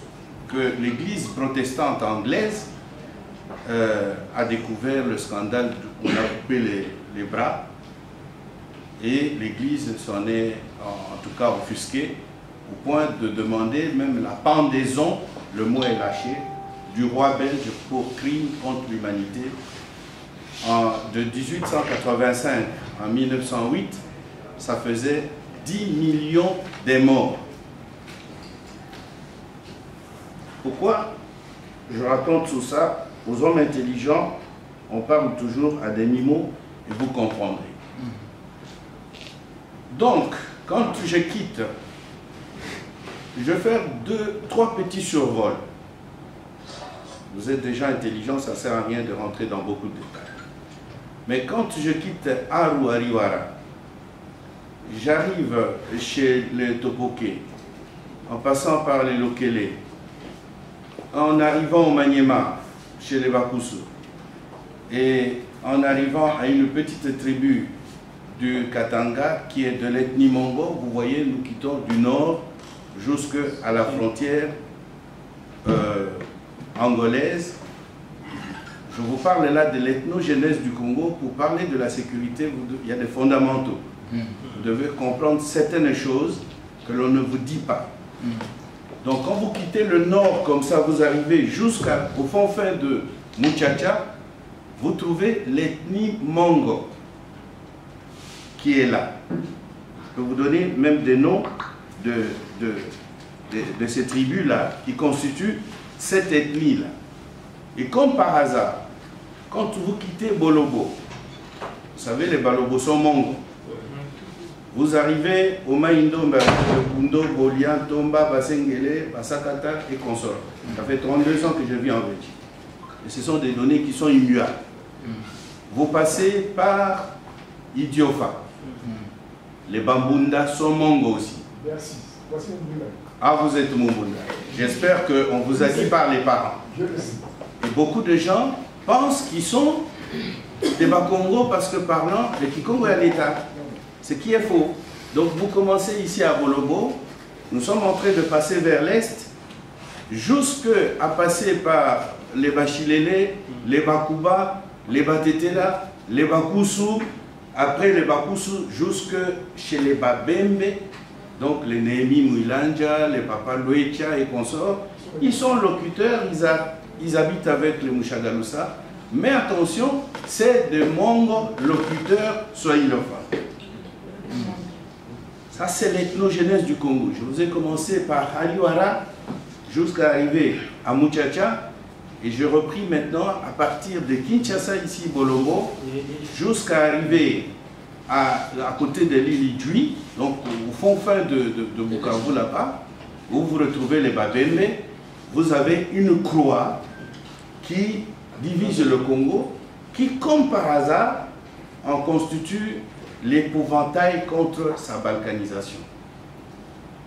que l'église protestante anglaise a découvert le scandale où on a coupé les bras, et l'église s'en est en tout cas offusquée au point de demander même la pendaison, le mot est lâché, du roi belge pour crime contre l'humanité. De 1885 à 1908, ça faisait 10 millions de morts. Pourquoi je raconte tout ça? Aux hommes intelligents, on parle toujours à des mimos et vous comprendrez. Donc, quand je quitte, je vais faire 2-3 petits survols. Vous êtes déjà intelligents, ça ne sert à rien de rentrer dans beaucoup de détails. Mais quand je quitte Aru-Ariwara, j'arrive chez les Topoké, en passant par les Lokele, en arrivant au Maniema, chez les Bakusu, et en arrivant à une petite tribu du Katanga qui est de l'ethnie Mongo, vous voyez, nous quittons du nord jusqu'à la frontière angolaise. Je vous parle là de l'ethnogenèse du Congo pour parler de la sécurité. Il y a des fondamentaux. Vous devez comprendre certaines choses que l'on ne vous dit pas. Donc quand vous quittez le nord comme ça, vous arrivez jusqu'au fond fin de Muchacha, vous trouvez l'ethnie Mongo qui est là. Je peux vous donner même des noms de ces tribus-là qui constituent cette ethnie-là. Et comme par hasard, quand vous quittez Bolobo, vous savez, les Balobos sont Mongo. Vous arrivez au Maïndomba, Kundo, Bolian, Tomba, Basengele, Basakata et consorts. Ça fait 32 ans que je vis en Belgique. Et ce sont des données qui sont immuables. Vous passez par Idiofa. Les Bambunda sont Mongo aussi. Ah, vous êtes Mumbunda. J'espère qu'on vous a dit par les parents. Et beaucoup de gens pensent qu'ils sont des Bakongo parce que parlant le Kikongo est à l'État. Ce qui est faux. Donc vous commencez ici à Bolobo. Nous sommes en train de passer vers l'Est, jusqu'à passer par les Bachilele, les Bakuba, les Batetela, les Bakusu, après les Bakusu jusque chez les Babembe, donc les Néhémi Mouilanja, les Papa Loetia et consorts. Ils sont locuteurs, ils habitent avec les Mouchagaloussa, mais attention, c'est des Mongo locuteurs swahilophones. Ça, c'est l'ethnogenèse du Congo. Je vous ai commencé par Haliwara jusqu'à arriver à Muchacha. Et je repris maintenant à partir de Kinshasa, ici, Bolombo, jusqu'à arriver à côté de l'île Idjui, donc au fond fin de Bukavu là-bas, où vous retrouvez les Babembe. Vous avez une croix qui divise le Congo, qui, comme par hasard, en constitue l'épouvantail contre sa balkanisation.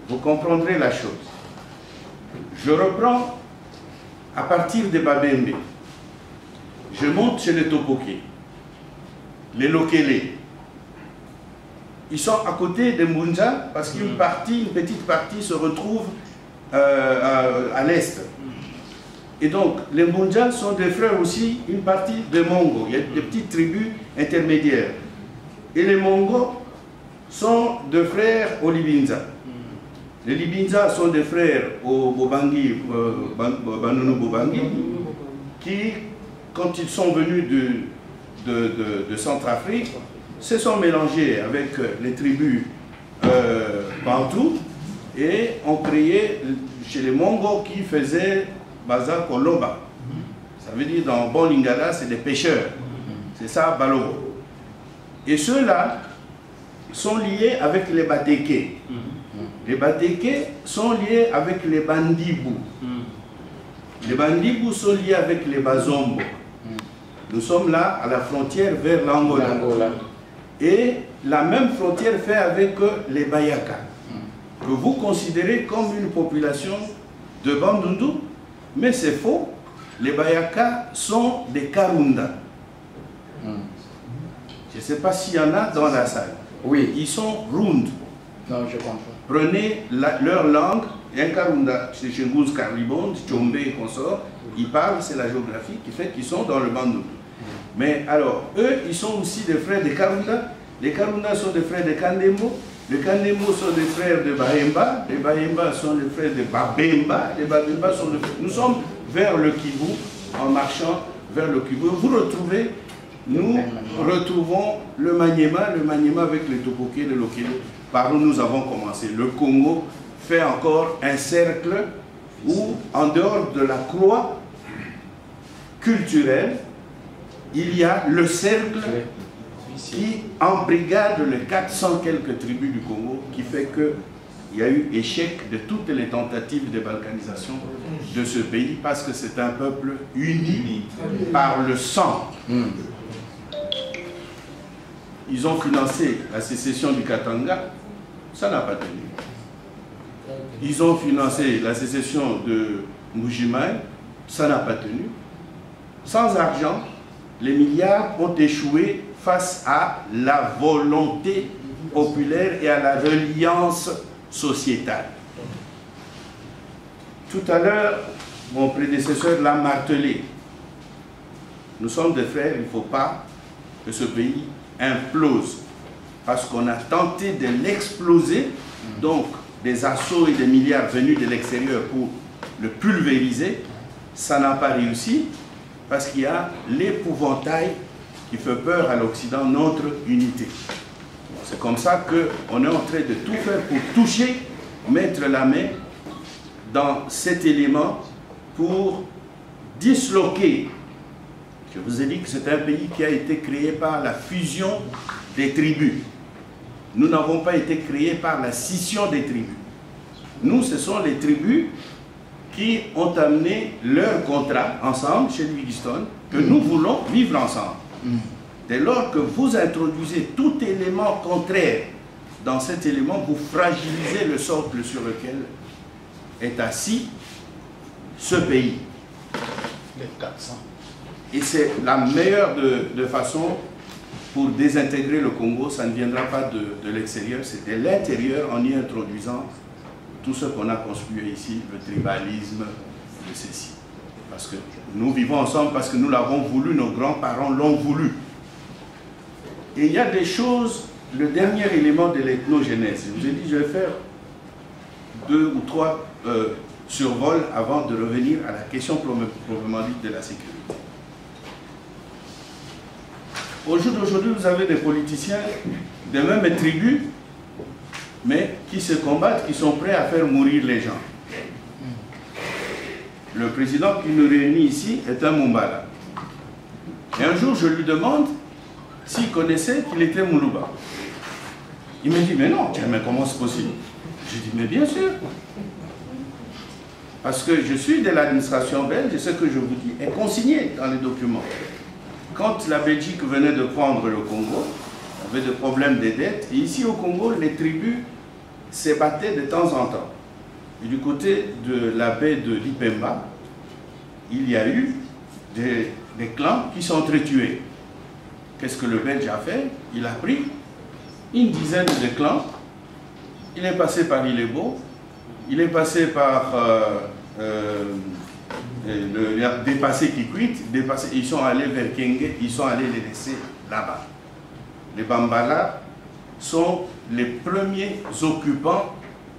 Vous comprendrez la chose. Je reprends à partir des Babembe. Je monte chez les Topoké, les Lokele. Ils sont à côté des Mbunja parce qu'une petite partie se retrouve à l'est. Et donc, les Mbunja sont des frères aussi, une partie des Mongo. Il y a des petites tribus intermédiaires. Et les Mongos sont des frères aux Libinza. Les Libinza sont des frères aux Bobangi, Banounou Bobangi, qui, quand ils sont venus de Centrafrique, se sont mélangés avec les tribus Bantou et ont créé chez les Mongos qui faisaient Baza Koloba. Ça veut dire dans bon lingala, c'est des pêcheurs. C'est ça, Balogo. Et ceux-là sont liés avec les Bateke. Les Bateke sont liés avec les Bandibou. Les Bandibou sont liés avec les Bazombo. Nous sommes là à la frontière vers l'Angola. Et la même frontière fait avec les Bayaka, que vous considérez comme une population de Bandundu, mais c'est faux. Les Bayaka sont des Karunda. Je ne sais pas s'il y en a dans la salle. Oui. Ils sont Rund. Non, je comprends. Prenez leur langue, un Karunda, c'est Chengouz, Karlibond, Tchombe et consorts, ils parlent, c'est la géographie qui fait qu'ils sont dans le Bandundu. Mais alors, eux, ils sont aussi des frères de Karunda. Les Karunda sont des frères de Kandemo. Les Kandemo sont des frères de Bahemba. Les Bahemba sont les frères de Babemba. Les Babemba sont des frères... Nous sommes vers le Kivu, en marchant vers le Kivu. Vous retrouvez, nous retrouvons le Maniema avec les Topoké, les Lokele, par où nous avons commencé. Le Congo fait encore un cercle où, en dehors de la croix culturelle, il y a le cercle qui embrigade les 400 quelques tribus du Congo, qui fait qu'il y a eu échec de toutes les tentatives de balkanisation de ce pays, parce que c'est un peuple uni par le sang. Ils ont financé la sécession du Katanga, ça n'a pas tenu. Ils ont financé la sécession de Mbujimaï, ça n'a pas tenu. Sans argent, les milliards ont échoué face à la volonté populaire et à la reliance sociétale. Tout à l'heure, mon prédécesseur l'a martelé. Nous sommes des frères, il ne faut pas que ce pays implose, parce qu'on a tenté de l'exploser, donc des assauts et des milliards venus de l'extérieur pour le pulvériser, ça n'a pas réussi, parce qu'il y a l'épouvantail qui fait peur à l'Occident, notre unité. C'est comme ça qu'on est en train de tout faire pour toucher, mettre la main dans cet élément pour disloquer. Je vous ai dit que c'est un pays qui a été créé par la fusion des tribus. Nous n'avons pas été créés par la scission des tribus. Nous, ce sont les tribus qui ont amené leur contrat ensemble chez Livingstone, que nous voulons vivre ensemble. Dès lors que vous introduisez tout élément contraire dans cet élément, vous fragilisez le socle sur lequel est assis ce pays. Les 400. Et c'est la meilleure de façon pour désintégrer le Congo. Ça ne viendra pas de l'extérieur, c'est de l'intérieur en y introduisant tout ce qu'on a construit ici, le tribalisme, de ceci. Parce que nous vivons ensemble, parce que nous l'avons voulu, nos grands-parents l'ont voulu. Et il y a des choses, le dernier élément de l'ethnogénèse. Je vous ai dit, je vais faire 2 ou 3 survols avant de revenir à la question proprement dite de la sécurité. Au jour d'aujourd'hui, vous avez des politiciens des mêmes tribus, mais qui se combattent, qui sont prêts à faire mourir les gens. Le président qui nous réunit ici est un Mumbala. Et un jour, je lui demande s'il connaissait qu'il était Moulouba. Il me dit, mais non, mais comment c'est possible? Je dis, mais bien sûr. Parce que je suis de l'administration belge et ce que je vous dis est consigné dans les documents. Quand la Belgique venait de prendre le Congo, il y avait des problèmes de dettes. Et ici au Congo, les tribus s'ébattaient de temps en temps. Et du côté de la baie de Lipemba, il y a eu des clans qui sont entretués. Qu'est-ce que le Belge a fait? Il a pris une dizaine de clans, il est passé par Ilebo, il est passé par dépassé Kikwit, ils sont allés vers Kenge, ils sont allés les laisser là-bas. Les Bambala sont les premiers occupants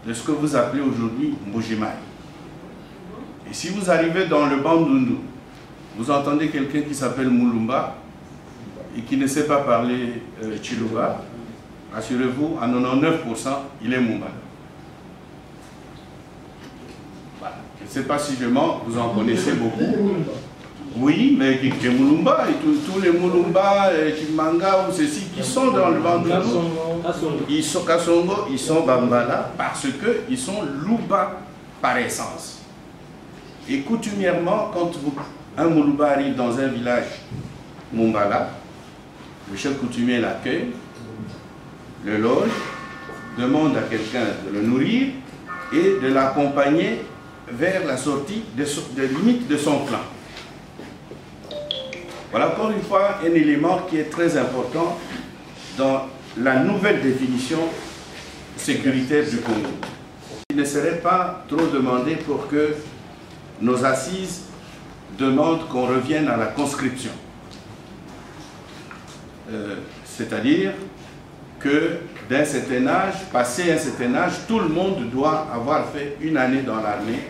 de ce que vous appelez aujourd'hui Mbujimai. Et si vous arrivez dans le Bandundu, vous entendez quelqu'un qui s'appelle Moulumba et qui ne sait pas parler Chiluba, assurez-vous, à 99%, il est Mumbala. Voilà. Je ne sais pas si je mens, vous en connaissez beaucoup. Oui, mais Moulumba et tous les Moulumba, Kimanga ou ceux-ci qui sont dans le Bandundu, ils sont Kasongo, ils sont Bambala parce qu'ils sont Luba par essence. Et coutumièrement, quand un Moulouba arrive dans un village Mumbala, le chef coutumier l'accueille, le loge, demande à quelqu'un de le nourrir et de l'accompagner vers la sortie des limites de son clan. Voilà encore une fois un élément qui est très important dans la nouvelle définition sécuritaire du Congo. Il ne serait pas trop demandé pour que nos assises demandent qu'on revienne à la conscription. C'est-à-dire que d'un certain âge, passé un certain âge, tout le monde doit avoir fait une année dans l'armée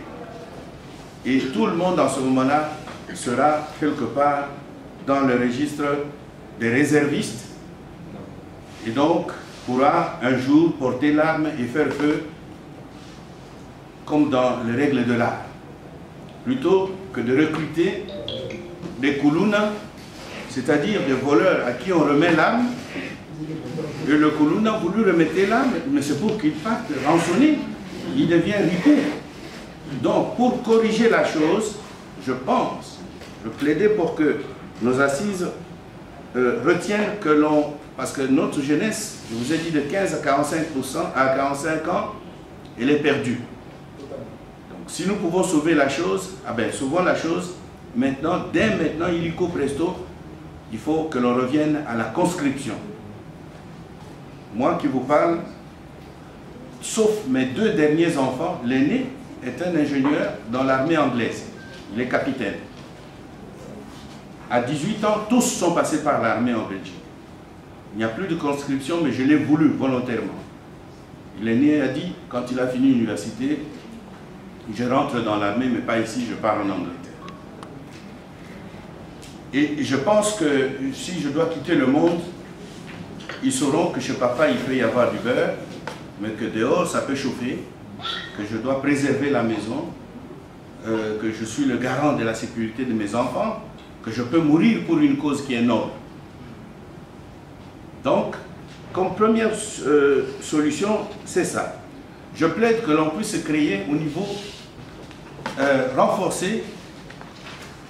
et tout le monde en ce moment-là sera quelque part dans le registre des réservistes et donc pourra un jour porter l'arme et faire feu comme dans les règles de l'art, plutôt que de recruter des Kuluna, c'est-à-dire des voleurs à qui on remet l'arme. Et le Kuluna vous lui remettez l'arme, mais c'est pour qu'il parte rançonner, il devient ripou. Donc pour corriger la chose, je pense, je plaidais pour que nos assises retiennent que l'on, parce que notre jeunesse, je vous ai dit de 15 à 45 ans, elle est perdue. Donc si nous pouvons sauver la chose, ah ben sauvons la chose, maintenant, dès maintenant, illico presto, il faut que l'on revienne à la conscription. Moi qui vous parle, sauf mes 2 derniers enfants, l'aîné est un ingénieur dans l'armée anglaise, il est capitaine. À 18 ans, tous sont passés par l'armée en Belgique. Il n'y a plus de conscription, mais je l'ai voulu volontairement. L'aîné a dit, quand il a fini l'université, je rentre dans l'armée, mais pas ici, je pars en Angleterre. Et je pense que si je dois quitter le monde, ils sauront que chez papa, il peut y avoir du beurre, mais que dehors, ça peut chauffer, que je dois préserver la maison, que je suis le garant de la sécurité de mes enfants, que je peux mourir pour une cause qui est noble. Donc, comme première solution, c'est ça. Je plaide que l'on puisse créer au niveau, renforcer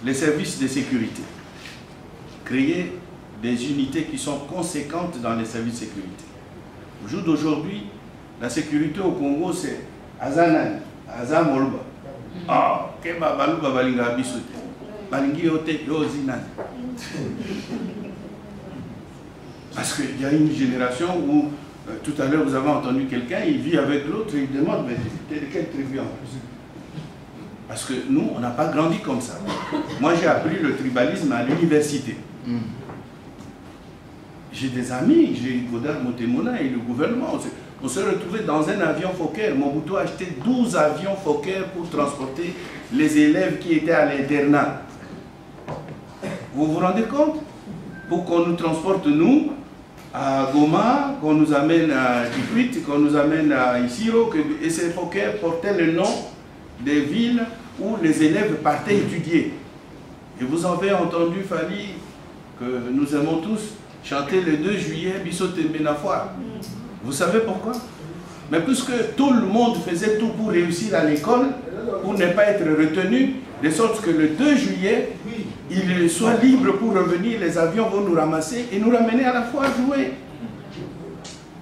les services de sécurité. Créer des unités qui sont conséquentes dans les services de sécurité. Au jour d'aujourd'hui, la sécurité au Congo, c'est Azanan, Azamolba. Ah, Keba Baluba Balinga Bisote. Balingi Ote Yozinan. Parce qu'il y a une génération où, tout à l'heure, vous avez entendu quelqu'un, il vit avec l'autre et il demande, mais t'es de quelle tribu en plus? Parce que nous, on n'a pas grandi comme ça. Moi, j'ai appris le tribalisme à l'université. J'ai des amis, j'ai Godard Motemona et le gouvernement. On s'est retrouvés dans un avion Fokker. Mobutu a acheté 12 avions Fokker pour transporter les élèves qui étaient à l'internat. Vous vous rendez compte? Pour qu'on nous transporte, nous, à Goma, qu'on nous amène à Kikwit, qu'on nous amène à Isiro, et ces Fokker portaient le nom des villes où les élèves partaient étudier. Et vous avez entendu, Fali, que nous aimons tous chanter le 2 juillet, Bissote Benafwa. Vous savez pourquoi? Mais puisque tout le monde faisait tout pour réussir à l'école, pour ne pas être retenu, de sorte que le 2 juillet, il soit libre pour revenir, les avions vont nous ramasser et nous ramener à la fois à jouer.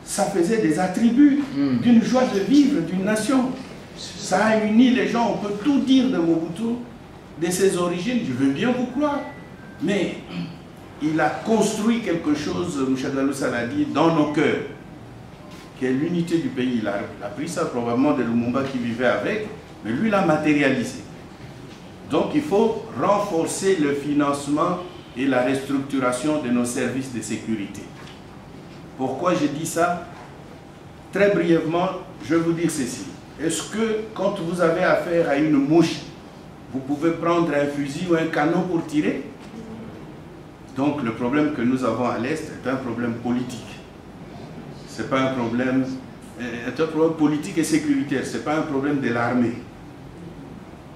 Ça faisait des attributs d'une joie de vivre, d'une nation. Ça a uni les gens, on peut tout dire de Mobutu, de ses origines, je veux bien vous croire. Mais il a construit quelque chose, Mouchadalou l'a dit, dans nos cœurs, qui est l'unité du pays. Il a pris ça probablement de Lumumba qui vivait avec, mais lui l'a matérialisé. Donc il faut renforcer le financement et la restructuration de nos services de sécurité. Pourquoi je dis ça? Très brièvement, je vais vous dire ceci. Est-ce que quand vous avez affaire à une mouche, vous pouvez prendre un fusil ou un canon pour tirer? Donc le problème que nous avons à l'Est est un problème politique. C'est pas un problème politique et sécuritaire, ce n'est pas un problème de l'armée.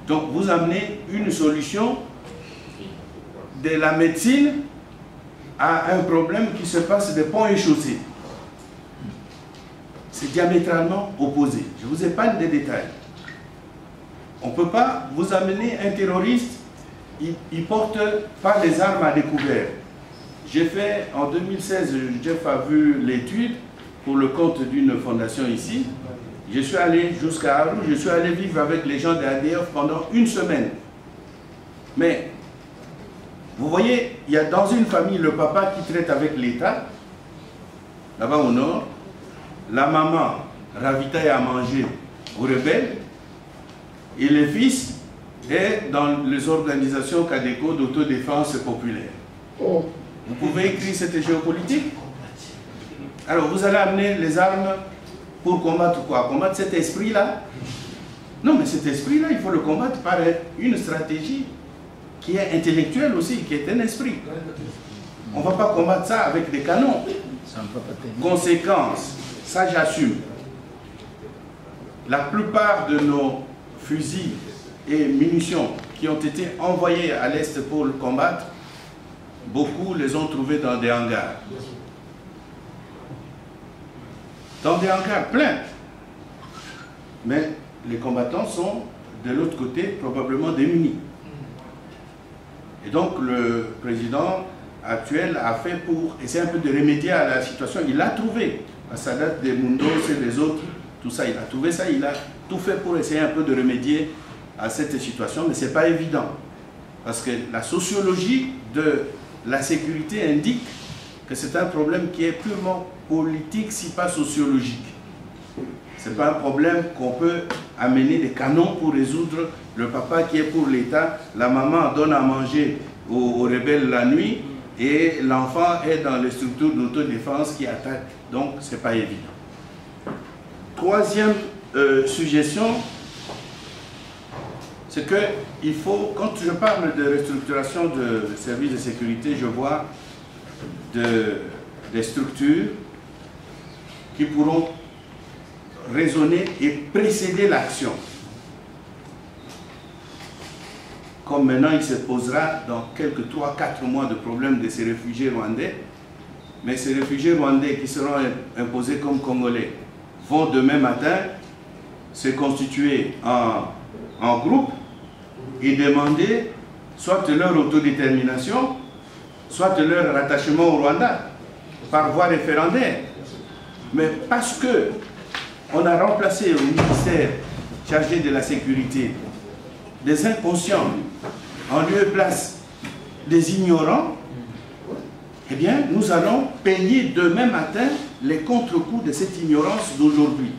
Donc vous amenez une solution de la médecine à un problème qui se passe des ponts et chaussées. C'est diamétralement opposé. Je vous épargne des détails. On ne peut pas vous amener un terroriste, il ne porte pas les armes à découvert. J'ai fait, en 2016, Jeff a vu l'étude pour le compte d'une fondation ici. Je suis allé jusqu'à Arou, je suis allé vivre avec les gens de ADF pendant une semaine. Mais, vous voyez, il y a dans une famille le papa qui traite avec l'État, là-bas au nord, la maman ravitaille à manger aux rebelles, et le fils est dans les organisations CADECO d'autodéfense populaire. Vous pouvez écrire cette géopolitique? Alors vous allez amener les armes pour combattre quoi? Combattre cet esprit-là? Non, mais cet esprit-là, il faut le combattre par une stratégie qui est intellectuelle aussi, qui est un esprit. On ne va pas combattre ça avec des canons. Conséquence, ça j'assume. La plupart de nos fusils et munitions qui ont été envoyés à l'Est pour le combattre, beaucoup les ont trouvés dans des hangars. Dans des hangars pleins. Mais les combattants sont de l'autre côté probablement démunis. Et donc le président actuel a fait pour essayer un peu de remédier à la situation. Il a trouvé, à Sadat, des Mundos et des autres, tout ça, il a trouvé ça, il a tout fait pour essayer un peu de remédier à cette situation, mais ce n'est pas évident. Parce que la sociologie de la sécurité indique que c'est un problème qui est purement politique, si pas sociologique. Ce n'est pas un problème qu'on peut amener des canons pour résoudre. Le papa qui est pour l'État, la maman donne à manger aux rebelles la nuit et l'enfant est dans les structures d'autodéfense qui attaquent. Donc, ce n'est pas évident. Troisième suggestion, c'est qu'il faut, quand je parle de restructuration de services de sécurité, je vois des structures qui pourront raisonner et précéder l'action. Comme maintenant il se posera dans quelques 3-4 mois de problème de ces réfugiés rwandais, mais ces réfugiés rwandais qui seront imposés comme Congolais vont demain matin se constituer en groupe et demander soit leur autodétermination, soit leur rattachement au Rwanda par voie référendaire. Mais parce que on a remplacé au ministère chargé de la sécurité des inconscients en lieu et place des ignorants, eh bien, nous allons payer demain matin les contre-coups de cette ignorance d'aujourd'hui.